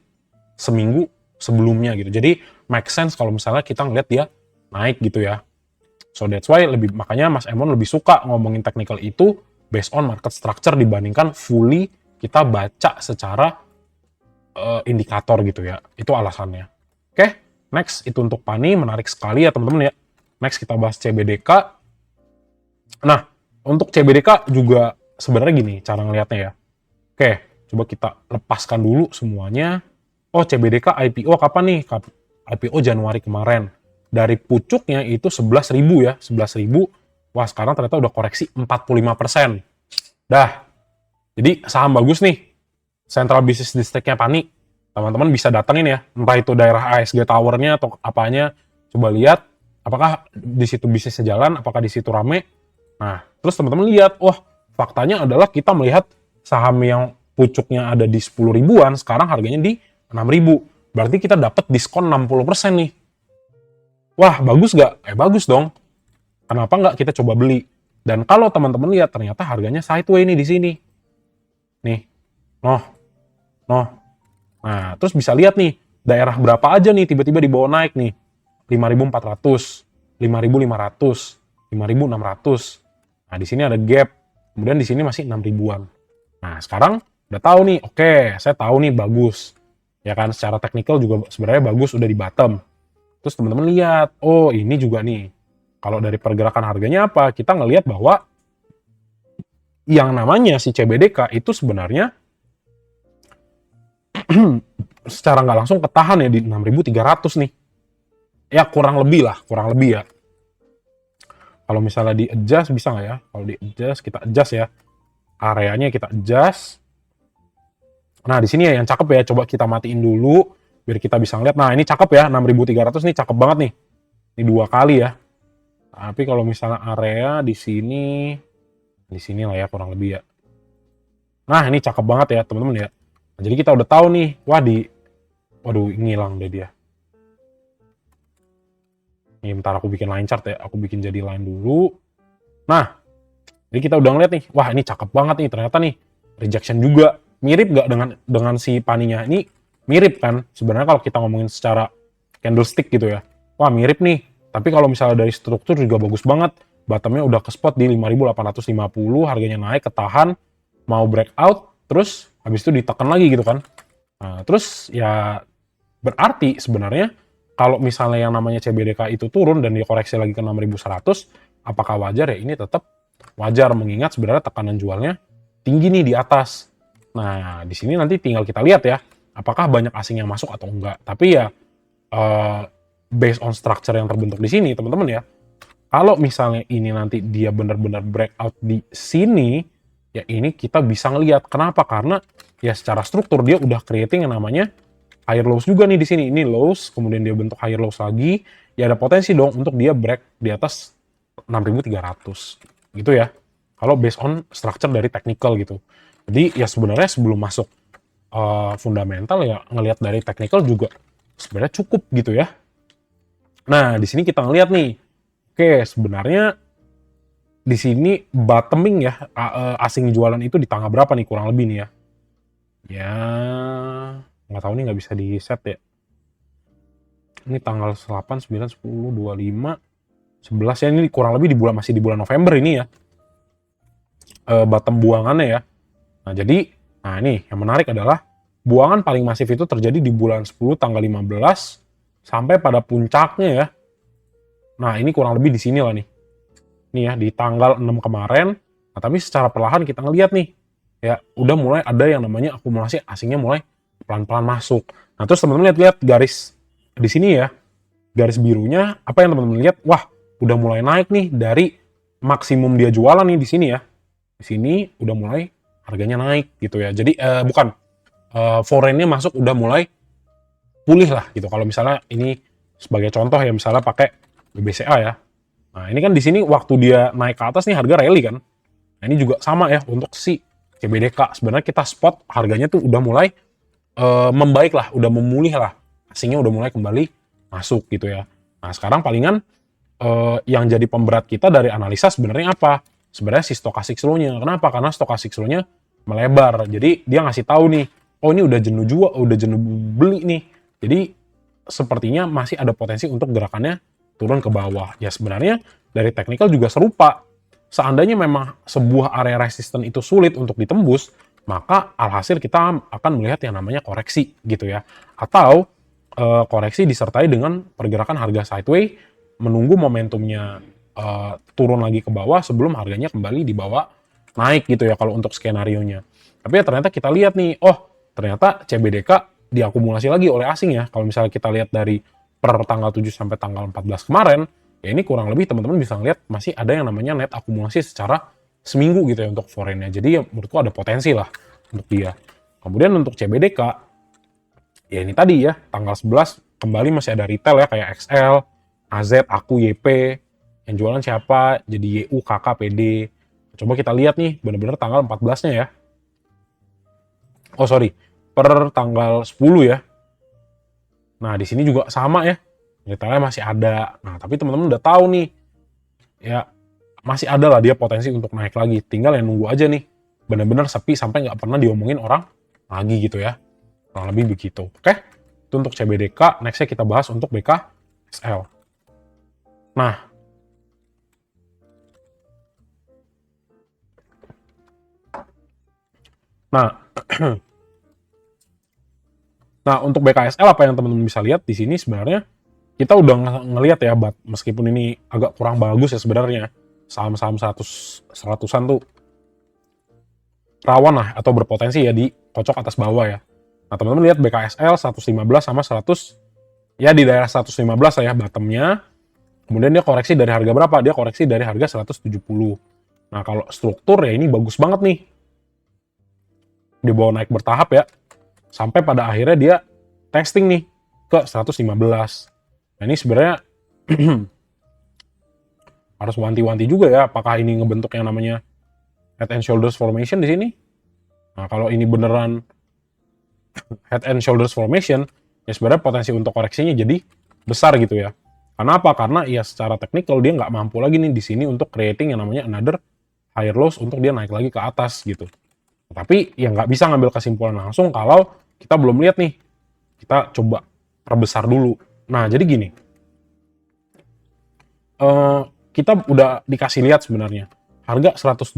seminggu sebelumnya gitu. Jadi, make sense kalau misalnya kita ngeliat dia naik gitu ya. So, that's why makanya Mas Emon lebih suka ngomongin technical itu based on market structure dibandingkan fully kita baca secara indikator gitu ya. Itu alasannya. Oke, next itu untuk Pani, menarik sekali ya teman-teman ya. Next kita bahas CBDK. Nah, untuk CBDK juga sebenarnya gini cara ngelihatnya ya. Oke, coba kita lepaskan dulu semuanya. Oh, CBDK IPO kapan nih? IPO Januari kemarin. Dari pucuknya itu 11.000 ya, 11.000. Wah, sekarang ternyata udah koreksi 45%. Dah. Jadi saham bagus nih. Central Business District-nya Pani, teman-teman bisa datengin ya, entah itu daerah ASG Tower-nya atau apanya, coba lihat apakah di situ bisnisnya jalan, apakah di situ rame. Nah, terus teman-teman lihat, wah, faktanya adalah kita melihat saham yang pucuknya ada di 10 ribuan, sekarang harganya di 6 ribu. Berarti kita dapat diskon 60% nih. Wah, bagus nggak? Bagus dong. Kenapa nggak kita coba beli? Dan kalau teman-teman lihat, ternyata harganya sideway nih di sini. Nih, Nah, terus bisa lihat nih, daerah berapa aja nih tiba-tiba dibawa naik nih. 5.400, 5.500, 5.600. Nah, di sini ada gap. Kemudian di sini masih 6 ribuan. Nah, sekarang udah tahu nih, oke, saya tahu nih bagus. Ya kan, secara teknikal juga sebenarnya bagus, udah di bottom. Terus teman-teman lihat, oh ini juga nih. Kalau dari pergerakan harganya apa? Kita ngelihat bahwa yang namanya si CBDK itu sebenarnya secara nggak langsung ketahan ya di 6.300 nih. Ya kurang lebih ya. Kalau misalnya di adjust bisa nggak ya? Kalau di adjust, kita adjust ya. Areanya kita adjust. Nah, di sini ya yang cakep ya, coba kita matiin dulu biar kita bisa ngeliat. Nah, ini cakep ya, 6.300 nih cakep banget nih. Ini 2 kali ya. Tapi kalau misalnya area di sini lah ya kurang lebih ya. Nah, ini cakep banget ya, teman-teman ya. Nah, jadi kita udah tahu nih, waduh, ngilang deh dia. Ini bentar aku bikin line chart ya, aku bikin jadi line dulu. Nah, jadi kita udah ngeliat nih, wah ini cakep banget nih, ternyata nih rejection juga. Mirip gak dengan si Paninya? Ini mirip kan, sebenarnya kalau kita ngomongin secara candlestick gitu ya. Wah mirip nih, tapi kalau misalnya dari struktur juga bagus banget. Bottomnya udah ke spot di 5.850, harganya naik, ketahan, mau breakout, terus habis itu ditekan lagi gitu kan. Nah, terus ya berarti sebenarnya kalau misalnya yang namanya CBDK itu turun dan dikoreksi lagi ke 6.100, apakah wajar ya? Ini tetap wajar mengingat sebenarnya tekanan jualnya tinggi nih di atas. Nah, di sini nanti tinggal kita lihat ya, apakah banyak asing yang masuk atau enggak. Tapi ya based on structure yang terbentuk di sini, teman-teman ya, kalau misalnya ini nanti dia benar-benar breakout di sini, ya ini kita bisa ngelihat. Kenapa? Karena ya secara struktur dia udah creating yang namanya higher lows juga nih di sini. Ini lows, kemudian dia bentuk higher lows lagi. Ya ada potensi dong untuk dia break di atas 6.300 gitu ya. Kalau based on structure dari technical gitu. Jadi ya sebenarnya sebelum masuk fundamental ya ngelihat dari technical juga sebenarnya cukup gitu ya. Nah di sini kita ngelihat nih, oke sebenarnya di sini bottoming ya, asing jualan itu di tanggal berapa nih kurang lebih nih ya. Ya, nggak tahu nih, nggak bisa di set ya. Ini tanggal 8, 9, 10, 25, 11 ya, ini kurang lebih masih di bulan November ini ya. Bottom buangannya ya. Nah, jadi, nah ini yang menarik adalah buangan paling masif itu terjadi di bulan 10 tanggal 15 sampai pada puncaknya ya. Nah, ini kurang lebih di sini lah nih. Nih ya, di tanggal 6 kemarin. Nah, tapi secara perlahan kita ngelihat nih, ya udah mulai ada yang namanya akumulasi asingnya mulai pelan-pelan masuk. Nah, terus teman-teman lihat garis di sini ya, garis birunya, apa yang teman-teman lihat? Wah, udah mulai naik nih dari maksimum dia jualan nih di sini ya. Di sini udah mulai harganya naik gitu ya. Jadi bukan foreign-nya masuk udah mulai pulih lah gitu. Kalau misalnya ini sebagai contoh ya, misalnya pakai BBCA ya. Nah, ini kan di sini waktu dia naik ke atas nih harga rally kan. Nah, ini juga sama ya untuk si CBDK. Sebenarnya kita spot harganya tuh udah mulai membaik lah, udah memulih lah. Asingnya udah mulai kembali masuk gitu ya. Nah, sekarang palingan yang jadi pemberat kita dari analisa sebenarnya apa? Sebenarnya si stochastic slow-nya. Kenapa? Karena stochastic slow-nya melebar. Jadi dia ngasih tahu nih, oh ini udah jenuh jual, udah jenuh beli nih. Jadi sepertinya masih ada potensi untuk gerakannya turun ke bawah. Ya sebenarnya dari technical juga serupa. Seandainya memang sebuah area resisten itu sulit untuk ditembus, maka alhasil kita akan melihat yang namanya koreksi gitu ya. Atau koreksi disertai dengan pergerakan harga sideways, menunggu momentumnya turun lagi ke bawah sebelum harganya kembali dibawa naik gitu ya kalau untuk skenario-nya. Tapi ya ternyata kita lihat nih, oh ternyata CBDK diakumulasi lagi oleh asing ya. Kalau misalnya kita lihat dari per tanggal 7 sampai tanggal 14 kemarin, ya ini kurang lebih teman-teman bisa lihat masih ada yang namanya net akumulasi secara seminggu gitu ya untuk foreign-nya. Jadi ya menurutku ada potensi lah untuk dia. Kemudian untuk CBDK, ya ini tadi ya, tanggal 11 kembali masih ada retail ya kayak XL, AZ, Aku, YP, yang jualan siapa, jadi YU, KK, PD. Coba kita lihat nih, bener-bener tanggal 14-nya ya. Oh sorry, per tanggal 10 ya. Nah di sini juga sama ya, retailnya masih ada. Nah tapi teman-teman udah tahu nih, ya masih ada lah dia potensi untuk naik lagi. Tinggal yang nunggu aja nih, bener-bener sepi sampai nggak pernah diomongin orang lagi gitu ya. Kurang lebih begitu. Oke, itu untuk CBDK. Nextnya kita bahas untuk BKSL. Nah, nah untuk BKSL apa yang teman-teman bisa lihat di sini sebenarnya kita udah ngelihat ya, meskipun ini agak kurang bagus ya sebenarnya, saham-saham 100-an tuh rawan lah atau berpotensi ya di kocok atas bawah ya. Nah teman-teman lihat BKSL 115 sama 100 ya, di daerah 115 lah ya bottomnya. Kemudian dia koreksi dari harga berapa? Dia koreksi dari harga 170. Nah kalau struktur ya ini bagus banget nih, dibawa naik bertahap ya, sampai pada akhirnya dia testing nih ke 115. Nah ini sebenarnya harus wanti-wanti juga ya, apakah ini ngebentuk yang namanya head and shoulders formation di sini. Nah kalau ini beneran head and shoulders formation, ya sebenarnya potensi untuk koreksinya jadi besar gitu ya. Karena apa? Karena ya secara teknikal dia nggak mampu lagi nih di sini untuk creating yang namanya another higher lows untuk dia naik lagi ke atas gitu. Tapi ya nggak bisa ngambil kesimpulan langsung kalau kita belum lihat nih. Kita coba perbesar dulu. Nah, jadi gini. Kita udah dikasih lihat sebenarnya. Harga 125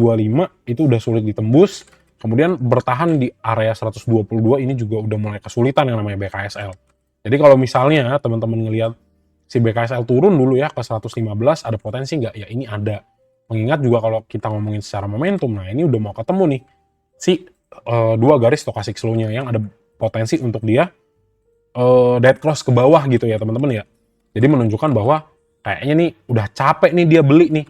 itu udah sulit ditembus. Kemudian bertahan di area 122 ini juga udah mulai kesulitan yang namanya BKSL. Jadi kalau misalnya teman-teman ngelihat si BKSL turun dulu ya ke 115, ada potensi nggak? Ya ini ada. Mengingat juga kalau kita ngomongin secara momentum, nah ini udah mau ketemu nih si dua garis stochastic slow-nya yang ada potensi untuk dia dead cross ke bawah gitu ya teman-teman ya. Jadi menunjukkan bahwa kayaknya nih udah capek nih dia beli nih,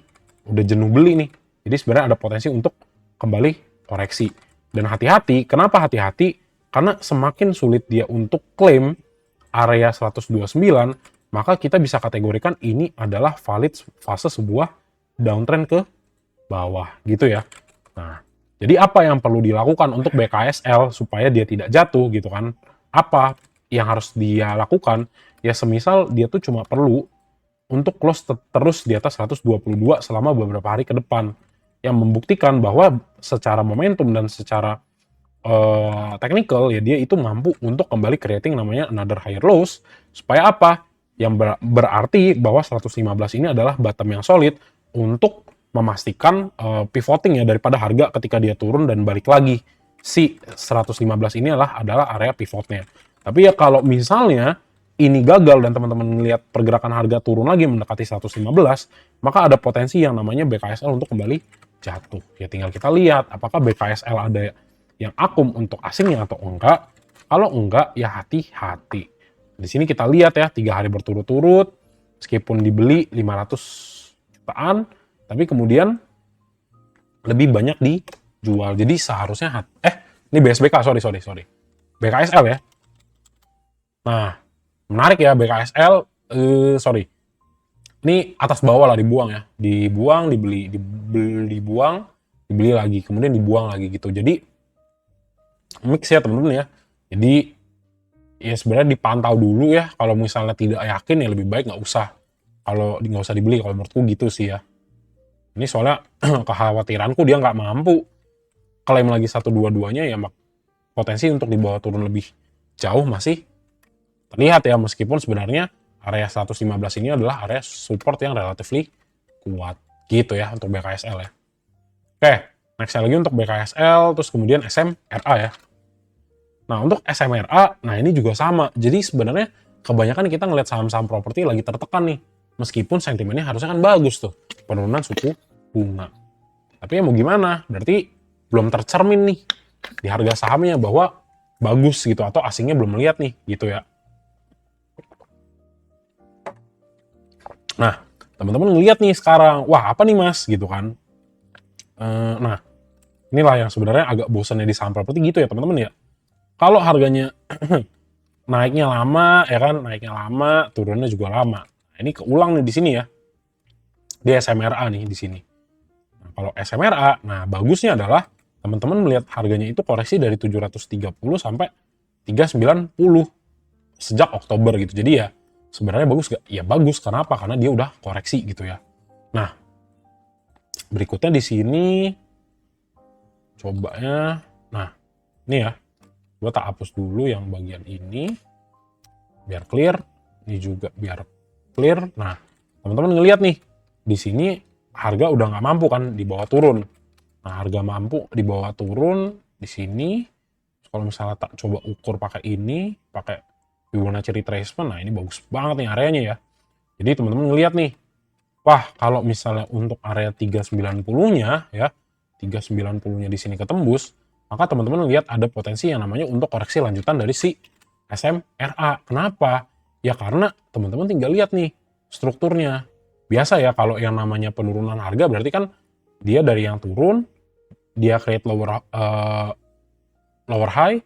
udah jenuh beli nih. Jadi sebenarnya ada potensi untuk kembali koreksi. Dan hati-hati, kenapa hati-hati? Karena semakin sulit dia untuk klaim area 129, maka kita bisa kategorikan ini adalah valid fase sebuah downtrend ke bawah gitu ya. Nah, jadi apa yang perlu dilakukan untuk BKSL supaya dia tidak jatuh gitu kan? Apa yang harus dia lakukan? Ya semisal dia tuh cuma perlu untuk close terus di atas 122 selama beberapa hari ke depan. Yang membuktikan bahwa secara momentum dan secara technical ya dia itu mampu untuk kembali creating namanya another higher lows. Supaya apa? Yang berarti bahwa 115 ini adalah bottom yang solid untuk memastikan pivoting ya daripada harga ketika dia turun dan balik lagi. Si 115 ini adalah area pivotnya. Tapi ya kalau misalnya ini gagal dan teman-teman melihat pergerakan harga turun lagi mendekati 115, maka ada potensi yang namanya BKSL untuk kembali jatuh. Ya tinggal kita lihat apakah BKSL ada yang akum untuk asingnya atau enggak. Kalau enggak, ya hati-hati. Di sini kita lihat ya, 3 hari berturut-turut, meskipun dibeli 500 jutaan, tapi kemudian lebih banyak dijual. Jadi seharusnya, ini BSBK, sorry. BKSL ya. Nah, menarik ya BKSL, sorry. Ini atas bawah lah dibuang ya. Dibuang, dibuang, dibeli lagi, kemudian dibuang lagi gitu. Jadi, mix ya teman-teman ya. Jadi, ya sebenarnya dipantau dulu ya. Kalau misalnya tidak yakin ya lebih baik nggak usah. Kalau nggak usah dibeli, kalau menurutku gitu sih ya. Ini soalnya kekhawatiranku dia nggak mampu klaim lagi 122-nya ya potensi untuk dibawa turun lebih jauh masih terlihat ya, meskipun sebenarnya area 115 ini adalah area support yang relatively kuat gitu ya untuk BKSL ya. Oke, next lagi untuk BKSL, terus kemudian SMRA ya. Nah untuk SMRA, nah ini juga sama. Jadi sebenarnya kebanyakan kita ngeliat saham-saham properti lagi tertekan nih. Meskipun sentimennya harusnya kan bagus tuh, penurunan suku bunga. Tapi ya mau gimana, berarti belum tercermin nih di harga sahamnya bahwa bagus gitu, atau asingnya belum melihat nih gitu ya. Nah, teman-teman ngeliat nih sekarang, wah apa nih mas gitu kan. Nah, inilah yang sebenarnya agak bosannya di saham properti gitu ya teman-teman ya. Kalau harganya naiknya lama ya kan, naiknya lama, turunnya juga lama. Nah, ini keulang nih di sini ya. Di SMRA nih di sini. Nah, kalau SMRA, nah bagusnya adalah teman-teman melihat harganya itu koreksi dari 730 sampai 390 sejak Oktober gitu. Jadi ya sebenarnya bagus gak? Ya bagus, kenapa? Karena dia udah koreksi gitu ya. Nah, berikutnya di sini cobanya, nah ini ya, gue tak hapus dulu yang bagian ini biar clear, ini juga biar clear. Nah, teman-teman ngelihat nih di sini harga udah nggak mampu kan dibawa turun. Nah, harga mampu dibawa turun di sini. Kalau misalnya tak coba ukur pakai ini, pakai Fibonacci retracement, nah ini bagus banget nih areanya ya. Jadi teman-teman ngelihat nih, wah kalau misalnya untuk area 390-nya ya, 390-nya di sini ketembus, maka teman-teman lihat ada potensi yang namanya untuk koreksi lanjutan dari si SMRA. Kenapa? Ya karena teman-teman tinggal lihat nih strukturnya. Biasa ya kalau yang namanya penurunan harga berarti kan dia dari yang turun, dia create lower high,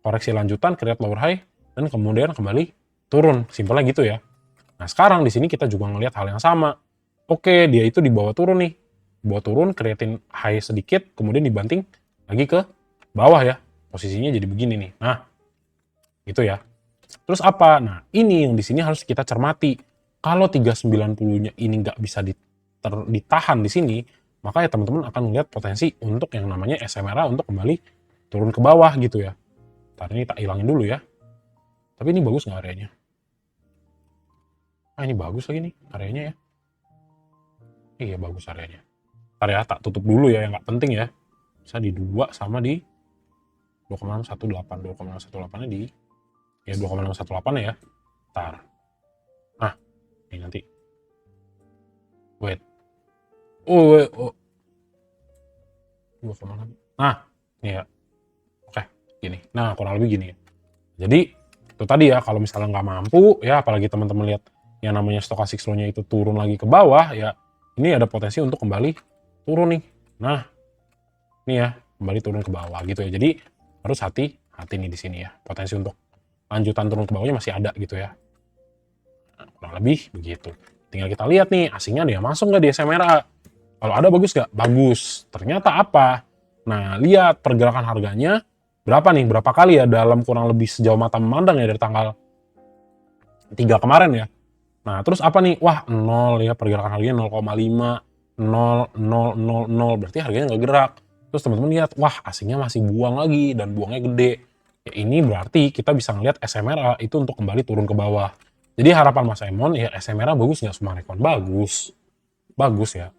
koreksi lanjutan, create lower high, dan kemudian kembali turun. Simpelnya gitu ya. Nah sekarang di sini kita juga ngelihat hal yang sama. Oke, dia itu dibawa turun nih. Dibawa turun, creating high sedikit, kemudian dibanting lagi ke bawah ya. Posisinya jadi begini nih. Nah, gitu ya. Terus apa? Nah, ini yang di sini harus kita cermati. Kalau 390-nya ini nggak bisa ditahan di sini, maka ya teman-teman akan melihat potensi untuk yang namanya SMRA untuk kembali turun ke bawah gitu ya. Ntar ini tak hilangin dulu ya. Tapi ini bagus nggak areanya? Ah ini bagus lagi nih areanya ya. Iya bagus areanya. Ntar ya tak tutup dulu ya yang nggak penting ya. Bisa di 2 sama di 2,618. 2,618-nya di ya 2,618 ya. Ntar. Nah, ini nanti. Wait. Oh, wait. Oh. 2,6. Nah, ini ya. Oke, gini. Nah, kurang lebih gini ya. Jadi, itu tadi ya, kalau misalnya nggak mampu, ya apalagi teman-teman lihat yang namanya stochastic slow-nya itu turun lagi ke bawah, ya ini ada potensi untuk kembali turun nih. Nah, ini ya, kembali turun ke bawah gitu ya. Jadi, harus hati-hati nih di sini ya. Potensi untuk lanjutan turun ke bawahnya masih ada gitu ya. Nah, kurang lebih begitu. Tinggal kita lihat nih, asingnya dia masuk nggak di SMRA? Kalau ada bagus nggak? Bagus. Ternyata apa? Nah, lihat pergerakan harganya berapa nih? Berapa kali ya dalam kurang lebih sejauh mata memandang ya dari tanggal 3 kemarin ya. Nah, terus apa nih? Wah, 0 ya, pergerakan harganya 0,5, 0, 0, 0, 0, berarti harganya nggak gerak. Terus teman-teman lihat, wah asingnya masih buang lagi dan buangnya gede. Ya, ini berarti kita bisa ngelihat SMRA itu untuk kembali turun ke bawah. Jadi harapan Mas Emon ya SMRA bagus nggak Sumarekon? Bagus. Bagus ya.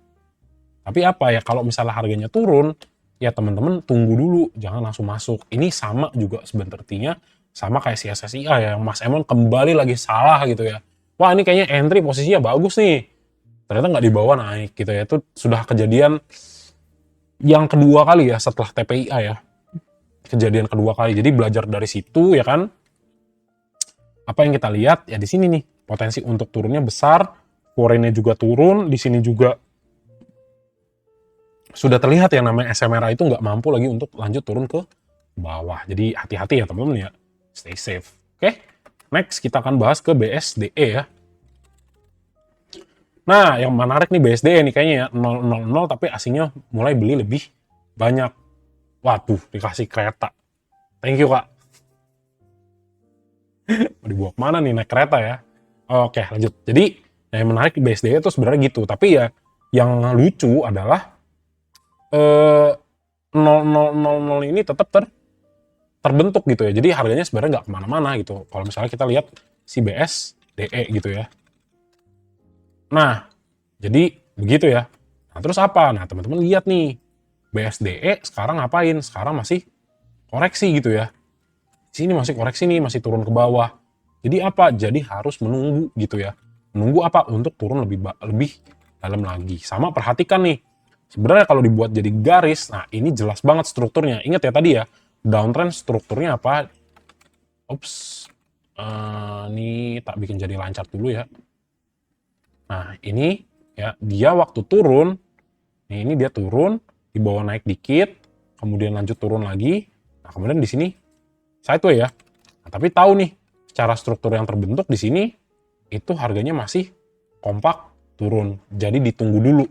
Tapi apa ya, kalau misalnya harganya turun, ya teman-teman tunggu dulu, jangan langsung masuk. Ini sama juga sebenarnya, sama kayak si SSIA ya, Mas Emon kembali lagi salah gitu ya. Wah ini kayaknya entry posisinya bagus nih. Ternyata nggak dibawa naik gitu ya. Itu sudah kejadian yang kedua kali ya setelah TPIA ya. Kejadian kedua kali. Jadi belajar dari situ ya kan. Apa yang kita lihat ya di sini nih. Potensi untuk turunnya besar. Foreign-nya juga turun. Di sini juga sudah terlihat yang namanya SMRA itu nggak mampu lagi untuk lanjut turun ke bawah. Jadi hati-hati ya teman-teman ya. Stay safe. Oke. Next kita akan bahas ke BSDE ya. Nah, yang menarik nih BSDE nih kayaknya ya 000 tapi asingnya mulai beli lebih banyak. Waduh, dikasih kereta. Thank you, Kak. Mau dibawa kemana nih naik kereta ya? Oke, lanjut. Jadi, yang menarik di BSDE itu sebenarnya gitu. Tapi ya, yang lucu adalah 0000 ini tetap terbentuk gitu ya. Jadi harganya sebenarnya nggak kemana-mana gitu. Kalau misalnya kita lihat si BSDE gitu ya. Nah, jadi begitu ya. Nah, terus apa? Nah, teman-teman lihat nih. BSDE sekarang ngapain? Sekarang masih koreksi gitu ya. Sini masih koreksi nih, masih turun ke bawah. Jadi apa? Jadi harus menunggu gitu ya. Menunggu apa? Untuk turun lebih dalam lagi. Sama perhatikan nih. Sebenarnya kalau dibuat jadi garis, nah ini jelas banget strukturnya. Ingat ya tadi ya, downtrend strukturnya apa? Ups. Ini tak bikin jadi lancar dulu ya. Nah, ini ya, dia waktu turun, ini dia turun, dibawa naik dikit, kemudian lanjut turun lagi. Nah, kemudian di sini sideways ya. Nah, tapi tahu nih, secara struktur yang terbentuk di sini, itu harganya masih kompak turun. Jadi ditunggu dulu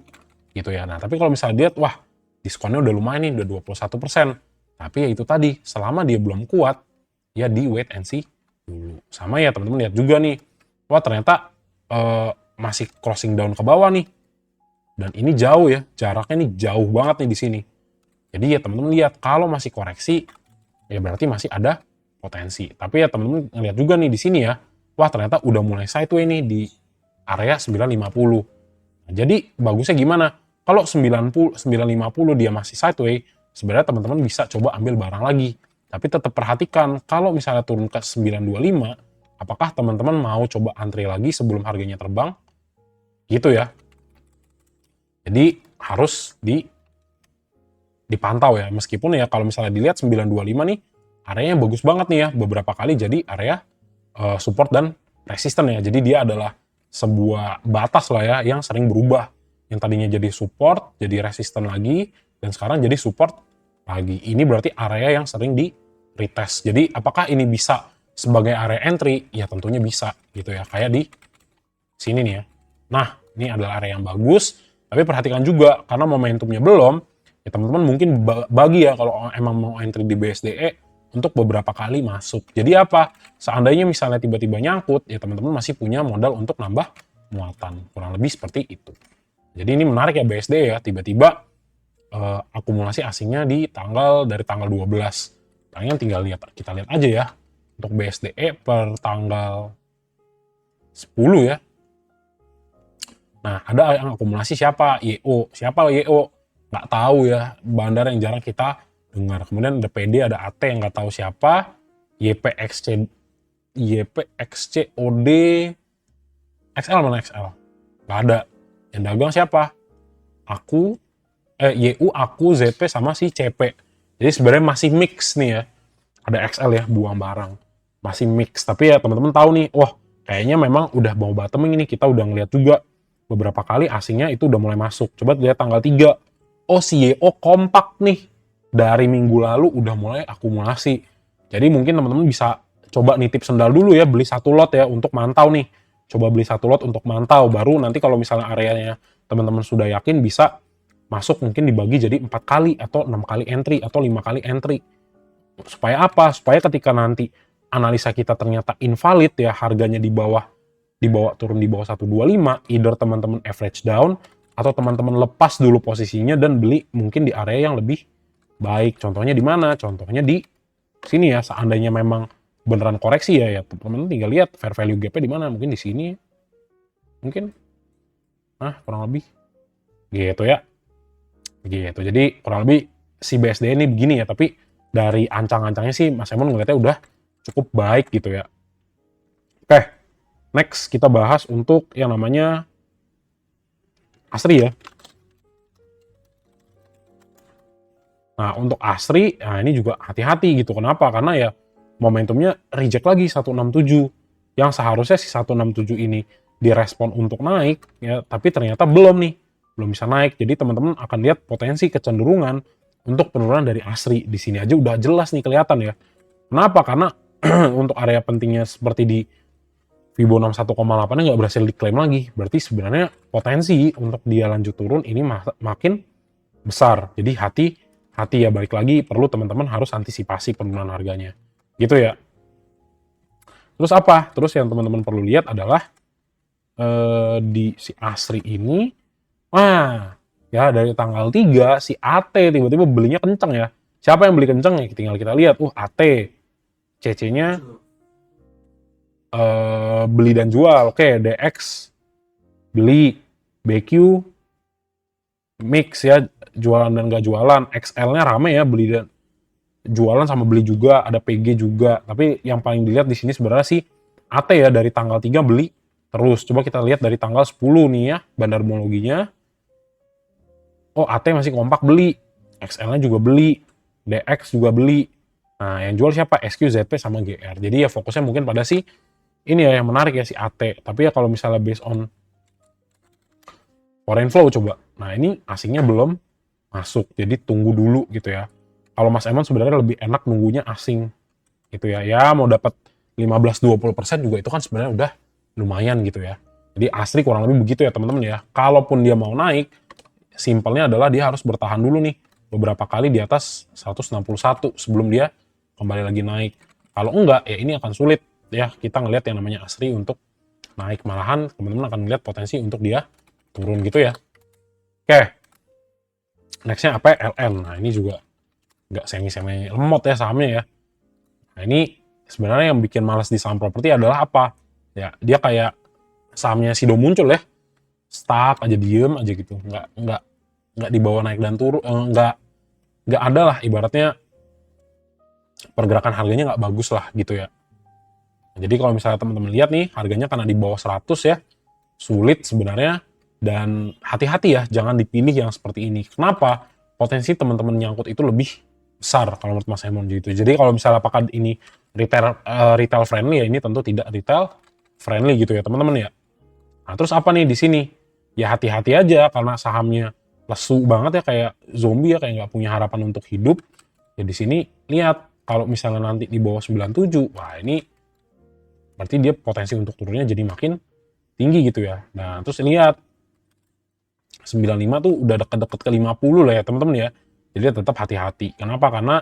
gitu ya. Nah, tapi kalau misalnya lihat, wah diskonnya udah lumayan nih, udah 21%. Tapi ya itu tadi, selama dia belum kuat, ya di wait and see dulu. Sama ya teman-teman lihat juga nih, wah ternyata masih crossing down ke bawah nih. Dan ini jauh ya, jaraknya nih jauh banget nih di sini. Jadi ya teman-teman lihat, kalau masih koreksi, ya berarti masih ada potensi. Tapi ya teman-teman ngeliat juga nih di sini ya, wah ternyata udah mulai sideways nih di area 950. Nah, jadi bagusnya gimana? Kalau 950 dia masih sideways, sebenarnya teman-teman bisa coba ambil barang lagi. Tapi tetap perhatikan, kalau misalnya turun ke 925, apakah teman-teman mau coba antri lagi sebelum harganya terbang? Gitu ya. Jadi harus dipantau ya. Meskipun ya kalau misalnya dilihat 925 nih, areanya bagus banget nih ya. Beberapa kali jadi area support dan resisten ya. Jadi dia adalah sebuah batas lah ya yang sering berubah. Yang tadinya jadi support, jadi resisten lagi, dan sekarang jadi support lagi. Ini berarti area yang sering di retest. Jadi apakah ini bisa sebagai area entry? Ya tentunya bisa gitu ya. Kayak di sini nih ya. Nah, ini adalah area yang bagus. Tapi perhatikan juga, karena momentumnya belum, ya teman-teman mungkin bagi ya kalau emang mau entry di BSDE untuk beberapa kali masuk. Jadi apa? Seandainya misalnya tiba-tiba nyangkut, ya teman-teman masih punya modal untuk nambah muatan. Kurang lebih seperti itu. Jadi ini menarik ya BSDE ya, tiba-tiba akumulasi asingnya dari tanggal 12. Palingan tinggal kita lihat aja ya. Untuk BSDE per tanggal 10 ya. Nah, ada yang akumulasi siapa? YO. Siapa YO? Nggak tahu ya. Bandar yang jarang kita dengar. Kemudian ada PD, ada AT yang nggak tahu siapa. YPXCOD. XL mana XL? Nggak ada. Yang dagang siapa? YU, aku, ZP, sama si CP. Jadi sebenarnya masih mix nih ya. Ada XL ya, buang barang. Masih mix. Tapi ya teman-teman tahu nih, wah kayaknya memang udah mau bottoming ini. Kita udah ngeliat juga beberapa kali asingnya itu udah mulai masuk. Coba lihat tanggal 3. Oh, si YO kompak nih. Dari minggu lalu udah mulai akumulasi. Jadi mungkin teman-teman bisa coba nitip sendal dulu ya, beli satu lot ya untuk mantau nih. Coba beli satu lot untuk mantau. Baru nanti kalau misalnya areanya teman-teman sudah yakin bisa masuk, mungkin dibagi jadi 4 kali atau 6 kali entry atau 5 kali entry. Supaya apa? Supaya ketika nanti analisa kita ternyata invalid ya, harganya di bawah turun di bawah 125, either teman-teman average down atau teman-teman lepas dulu posisinya dan beli mungkin di area yang lebih baik. Contohnya di mana? Contohnya di sini ya. Seandainya memang beneran koreksi ya teman-teman tinggal lihat fair value gap-nya di mana. Mungkin di sini. Mungkin kurang lebih gitu ya. Gitu. Jadi kurang lebih si BSD ini begini ya, tapi dari ancang-ancangnya sih Mas Emon ngeliatnya udah cukup baik gitu ya. Oke, next kita bahas untuk yang namanya ASRI ya. Nah, untuk ASRI, nah ini juga hati-hati gitu. Kenapa? Karena ya momentumnya reject lagi 167. Yang seharusnya si 167 ini direspon untuk naik, ya, tapi ternyata belum nih. Belum bisa naik. Jadi teman-teman akan lihat potensi kecenderungan untuk penurunan dari ASRI. Di sini aja udah jelas nih kelihatan ya. Kenapa? Karena untuk area pentingnya seperti di Fibo 61,8-nya nggak berhasil diklaim lagi. Berarti sebenarnya potensi untuk dia lanjut turun ini makin besar. Jadi hati ya, balik lagi perlu teman-teman harus antisipasi penurunan harganya. Gitu ya. Terus apa? Terus yang teman-teman perlu lihat adalah di si ASRI ini, ya dari tanggal 3 si AT tiba-tiba belinya kenceng ya. Siapa yang beli kenceng ya? Tinggal kita lihat. AT CC-nya beli dan jual. Oke, DX beli, BQ mix ya, jualan dan gak jualan. XL-nya rame ya, beli dan jualan sama beli juga, ada PG juga. Tapi yang paling dilihat di sini sebenarnya sih AT ya, dari tanggal 3 beli terus. Coba kita lihat dari tanggal 10 nih ya, bandarmologinya. AT masih kompak beli, XL-nya juga beli, DX juga beli. Nah, yang jual siapa? SQ, ZP sama GR. Jadi ya fokusnya mungkin pada si ini ya yang menarik ya, si AT. Tapi ya kalau misalnya based on foreign flow coba. Nah, ini asingnya belum masuk. Jadi tunggu dulu gitu ya. Kalau Mas Emon sebenarnya lebih enak nunggunya asing gitu ya. Ya mau dapat 15-20% juga itu kan sebenarnya udah lumayan gitu ya. Jadi ASRI kurang lebih begitu ya teman-teman ya. Kalaupun dia mau naik, simpelnya adalah dia harus bertahan dulu nih beberapa kali di atas 161 sebelum dia kembali lagi naik. Kalau enggak ya ini akan sulit ya kita ngelihat yang namanya ASRI untuk naik. Malahan teman-teman akan melihat potensi untuk dia turun gitu ya. Oke. Nextnya apa? LN. Nah ini juga nggak semi-semi lemot ya sahamnya ya. Nah ini sebenarnya yang bikin malas di saham properti adalah apa? Ya dia kayak sahamnya Sido muncul ya. Stuck aja, diem aja gitu. Nggak dibawa naik dan turun. Nggak ada lah ibaratnya pergerakan harganya nggak bagus lah gitu ya. Jadi kalau misalnya teman-teman lihat nih harganya karena di bawah 100 ya, sulit sebenarnya. Dan hati-hati ya, jangan dipilih yang seperti ini. Kenapa? Potensi teman-teman nyangkut itu lebih besar kalau menurut Mas Emon gitu. Jadi kalau misalnya apakah ini retail friendly ya, ini tentu tidak retail friendly gitu ya teman-teman ya. Nah terus apa nih di sini? Ya hati-hati aja karena sahamnya lesu banget ya, kayak zombie ya, kayak nggak punya harapan untuk hidup. Ya di sini lihat kalau misalnya nanti di bawah 97, wah ini berarti dia potensi untuk turunnya jadi makin tinggi gitu ya. Nah terus lihat 95 tuh udah deket-deket ke 50 lah ya teman-teman ya. Jadi tetap hati-hati. Kenapa? Karena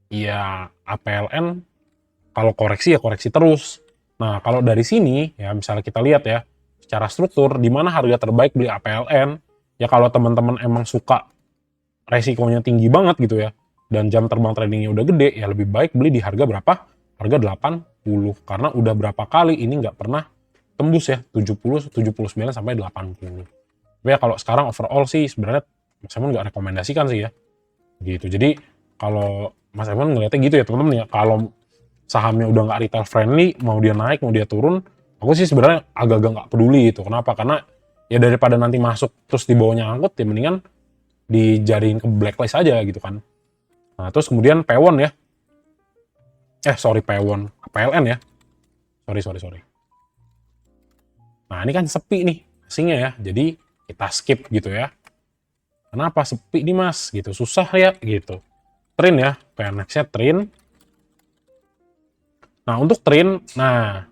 ya APLN kalau koreksi ya koreksi terus. Nah kalau dari sini ya misalnya kita lihat ya secara struktur di mana harga terbaik beli APLN ya, kalau teman-teman emang suka resikonya tinggi banget gitu ya dan jam terbang tradingnya udah gede ya lebih baik beli di harga berapa? Harga 80, karena udah berapa kali ini nggak pernah tembus ya 70, 79 sampai 80. Tapi ya kalau sekarang overall sih sebenarnya Mas Emon nggak rekomendasikan sih ya gitu. Jadi kalau Mas Emon ngeliatnya gitu ya teman-teman ya, kalau sahamnya udah nggak retail friendly, mau dia naik mau dia turun, aku sih sebenarnya agak-agak nggak peduli gitu. Kenapa? Karena ya daripada nanti masuk terus di bawahnya angkut ya mendingan dijadiin ke blacklist aja gitu kan. Nah terus kemudian Pewon ya, Pewon, PLN ya, sorry. Nah ini kan sepi nih asingnya ya, jadi kita skip gitu ya. Kenapa sepi nih mas? Gitu, susah ya gitu. Trin ya, PNX-nya Trin. Nah untuk Trin, nah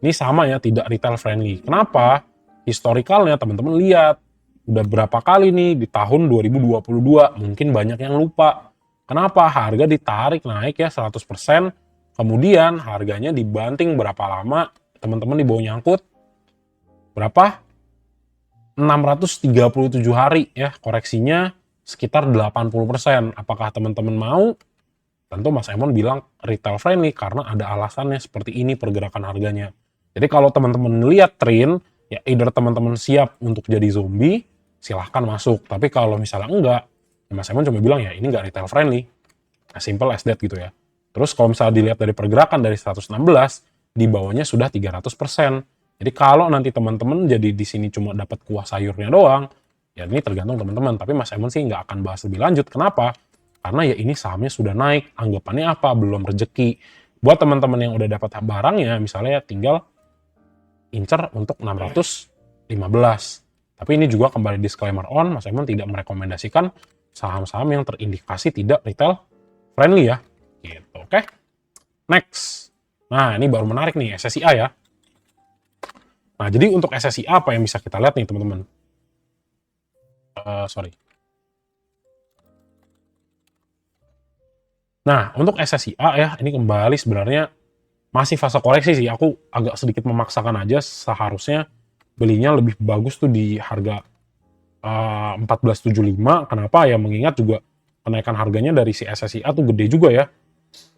ini sama ya, tidak retail friendly. Kenapa? Historikalnya teman-teman lihat, udah berapa kali nih di tahun 2022, mungkin banyak yang lupa. Kenapa? Harga ditarik naik ya 100%, kemudian harganya dibanting berapa lama, teman-teman di bawah nyangkut berapa? 637 hari ya, koreksinya sekitar 80%. Apakah teman-teman mau? Tentu Mas Emon bilang retail friendly karena ada alasannya seperti ini pergerakan harganya. Jadi kalau teman-teman lihat tren, ya either teman-teman siap untuk jadi zombie, silahkan masuk. Tapi kalau misalnya enggak, ya Mas Emon cuma bilang ya ini enggak retail friendly. As simple as that gitu ya. Terus kalau misalnya dilihat dari pergerakan dari 116, di bawahnya sudah 300%. Jadi kalau nanti teman-teman jadi di sini cuma dapat kuah sayurnya doang, ya ini tergantung teman-teman. Tapi Mas Emon sih nggak akan bahas lebih lanjut. Kenapa? Karena ya ini sahamnya sudah naik. Anggapannya apa? Belum rezeki. Buat teman-teman yang udah dapat barangnya, misalnya tinggal incer untuk 615. Tapi ini juga kembali disclaimer on, Mas Emon tidak merekomendasikan saham-saham yang terindikasi tidak retail friendly ya. Gitu, oke? Next. Nah, ini baru menarik nih, SSIA ya. Nah, jadi untuk SSIA apa yang bisa kita lihat nih, teman-teman? Sorry. Nah, untuk SSIA ya, ini kembali sebenarnya masih fase koreksi sih. Aku agak sedikit memaksakan aja, seharusnya belinya lebih bagus tuh di harga 1475. Kenapa ya? Mengingat juga kenaikan harganya dari si SSIA tuh gede juga ya.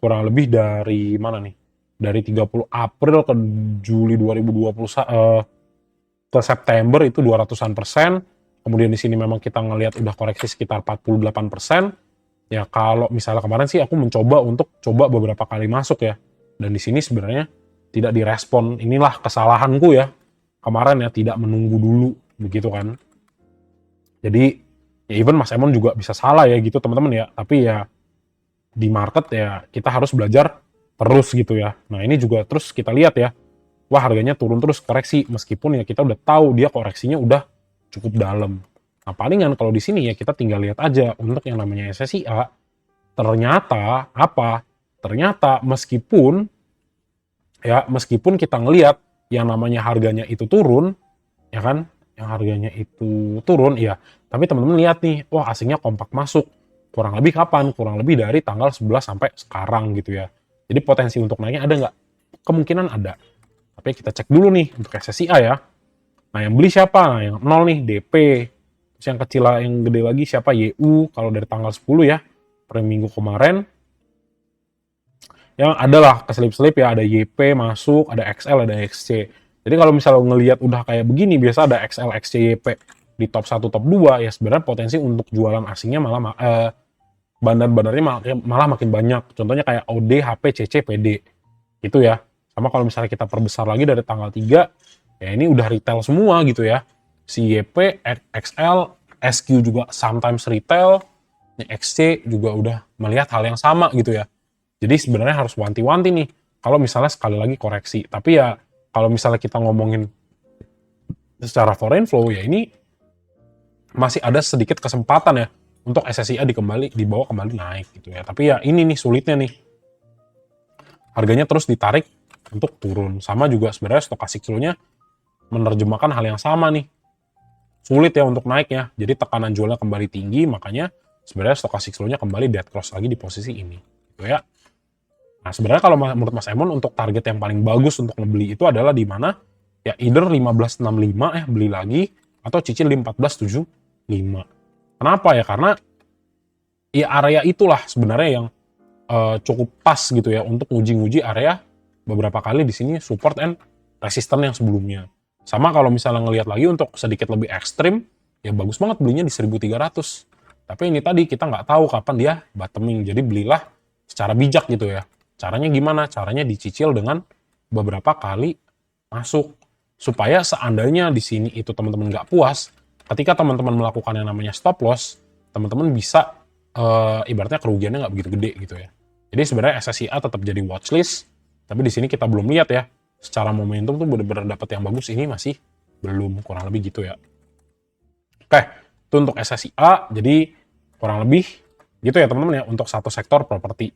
Kurang lebih dari mana nih? Dari 30 April ke Juli 2020 ke September itu 200-an%. Kemudian di sini memang kita ngelihat udah koreksi sekitar 48%. Ya kalau misalnya kemarin sih aku mencoba untuk coba beberapa kali masuk ya. Dan di sini sebenarnya tidak direspon. Inilah kesalahanku ya. Kemarin ya tidak menunggu dulu begitu kan. Jadi ya even Mas Emon juga bisa salah ya gitu teman-teman ya. Tapi ya di market ya kita harus belajar terus gitu ya. Nah ini juga terus kita lihat ya. Wah harganya turun terus koreksi. Meskipun ya kita udah tahu dia koreksinya udah cukup dalam. Nah palingan kalau di sini ya kita tinggal lihat aja untuk yang namanya SSIA ternyata apa? Ternyata meskipun kita ngelihat yang namanya harganya itu turun, ya kan? Yang harganya itu turun, ya. Tapi teman-teman lihat nih, wah asingnya kompak masuk. Kurang lebih kapan? Kurang lebih dari tanggal 11 sampai sekarang gitu ya. Jadi potensi untuk naiknya ada nggak? Kemungkinan ada. Tapi kita cek dulu nih untuk SSIA ya. Nah yang beli siapa? Nah, yang 0 nih DP. Terus yang kecil yang gede lagi siapa? YU kalau dari tanggal 10 ya. Per minggu kemarin. Yang adalah keselip-selip ya, ada YP masuk, ada XL, ada XC. Jadi kalau misalnya ngelihat udah kayak begini, biasa ada XL, XC, YP di top 1, top 2, ya sebenarnya potensi untuk jualan asingnya malah bandar-bandarnya malah makin banyak. Contohnya kayak OD, HP, CC, PD. Gitu ya. Sama kalau misalnya kita perbesar lagi dari tanggal 3, ya ini udah retail semua gitu ya. Si YP, XL, SQ juga sometimes retail, XC juga udah melihat hal yang sama gitu ya. Jadi sebenarnya harus wanti-wanti nih, kalau misalnya sekali lagi koreksi. Tapi ya kalau misalnya kita ngomongin secara foreign flow, ya ini masih ada sedikit kesempatan ya untuk SSIA dibawa kembali naik gitu ya. Tapi ya ini nih sulitnya nih. Harganya terus ditarik untuk turun. Sama juga sebenarnya stokastik flow-nya menerjemahkan hal yang sama nih. Sulit ya untuk naiknya. Jadi tekanan jualnya kembali tinggi, makanya sebenarnya stokastik flow-nya kembali dead cross lagi di posisi ini. Gitu ya. Nah, sebenarnya kalau menurut Mas Emon untuk target yang paling bagus untuk ngebeli itu adalah di mana? Ya either 1565 beli lagi atau cicil di 1475. Kenapa ya? Karena ya area itulah sebenarnya yang cukup pas gitu ya untuk nguji-nguji area beberapa kali di sini support and resistance yang sebelumnya. Sama kalau misalnya ngelihat lagi untuk sedikit lebih ekstrim, ya bagus banget belinya di 1300. Tapi ini tadi kita nggak tahu kapan dia bottoming, jadi belilah secara bijak gitu ya. Caranya gimana? Caranya dicicil dengan beberapa kali masuk. Supaya seandainya di sini itu teman-teman nggak puas, ketika teman-teman melakukan yang namanya stop loss, teman-teman bisa ibaratnya kerugiannya nggak begitu gede gitu ya. Jadi sebenarnya SSIA tetap jadi watchlist, tapi di sini kita belum lihat ya. Secara momentum tuh benar-benar dapat yang bagus, ini masih belum, kurang lebih gitu ya. Oke, itu untuk SSIA, jadi kurang lebih gitu ya teman-teman ya untuk satu sektor properti.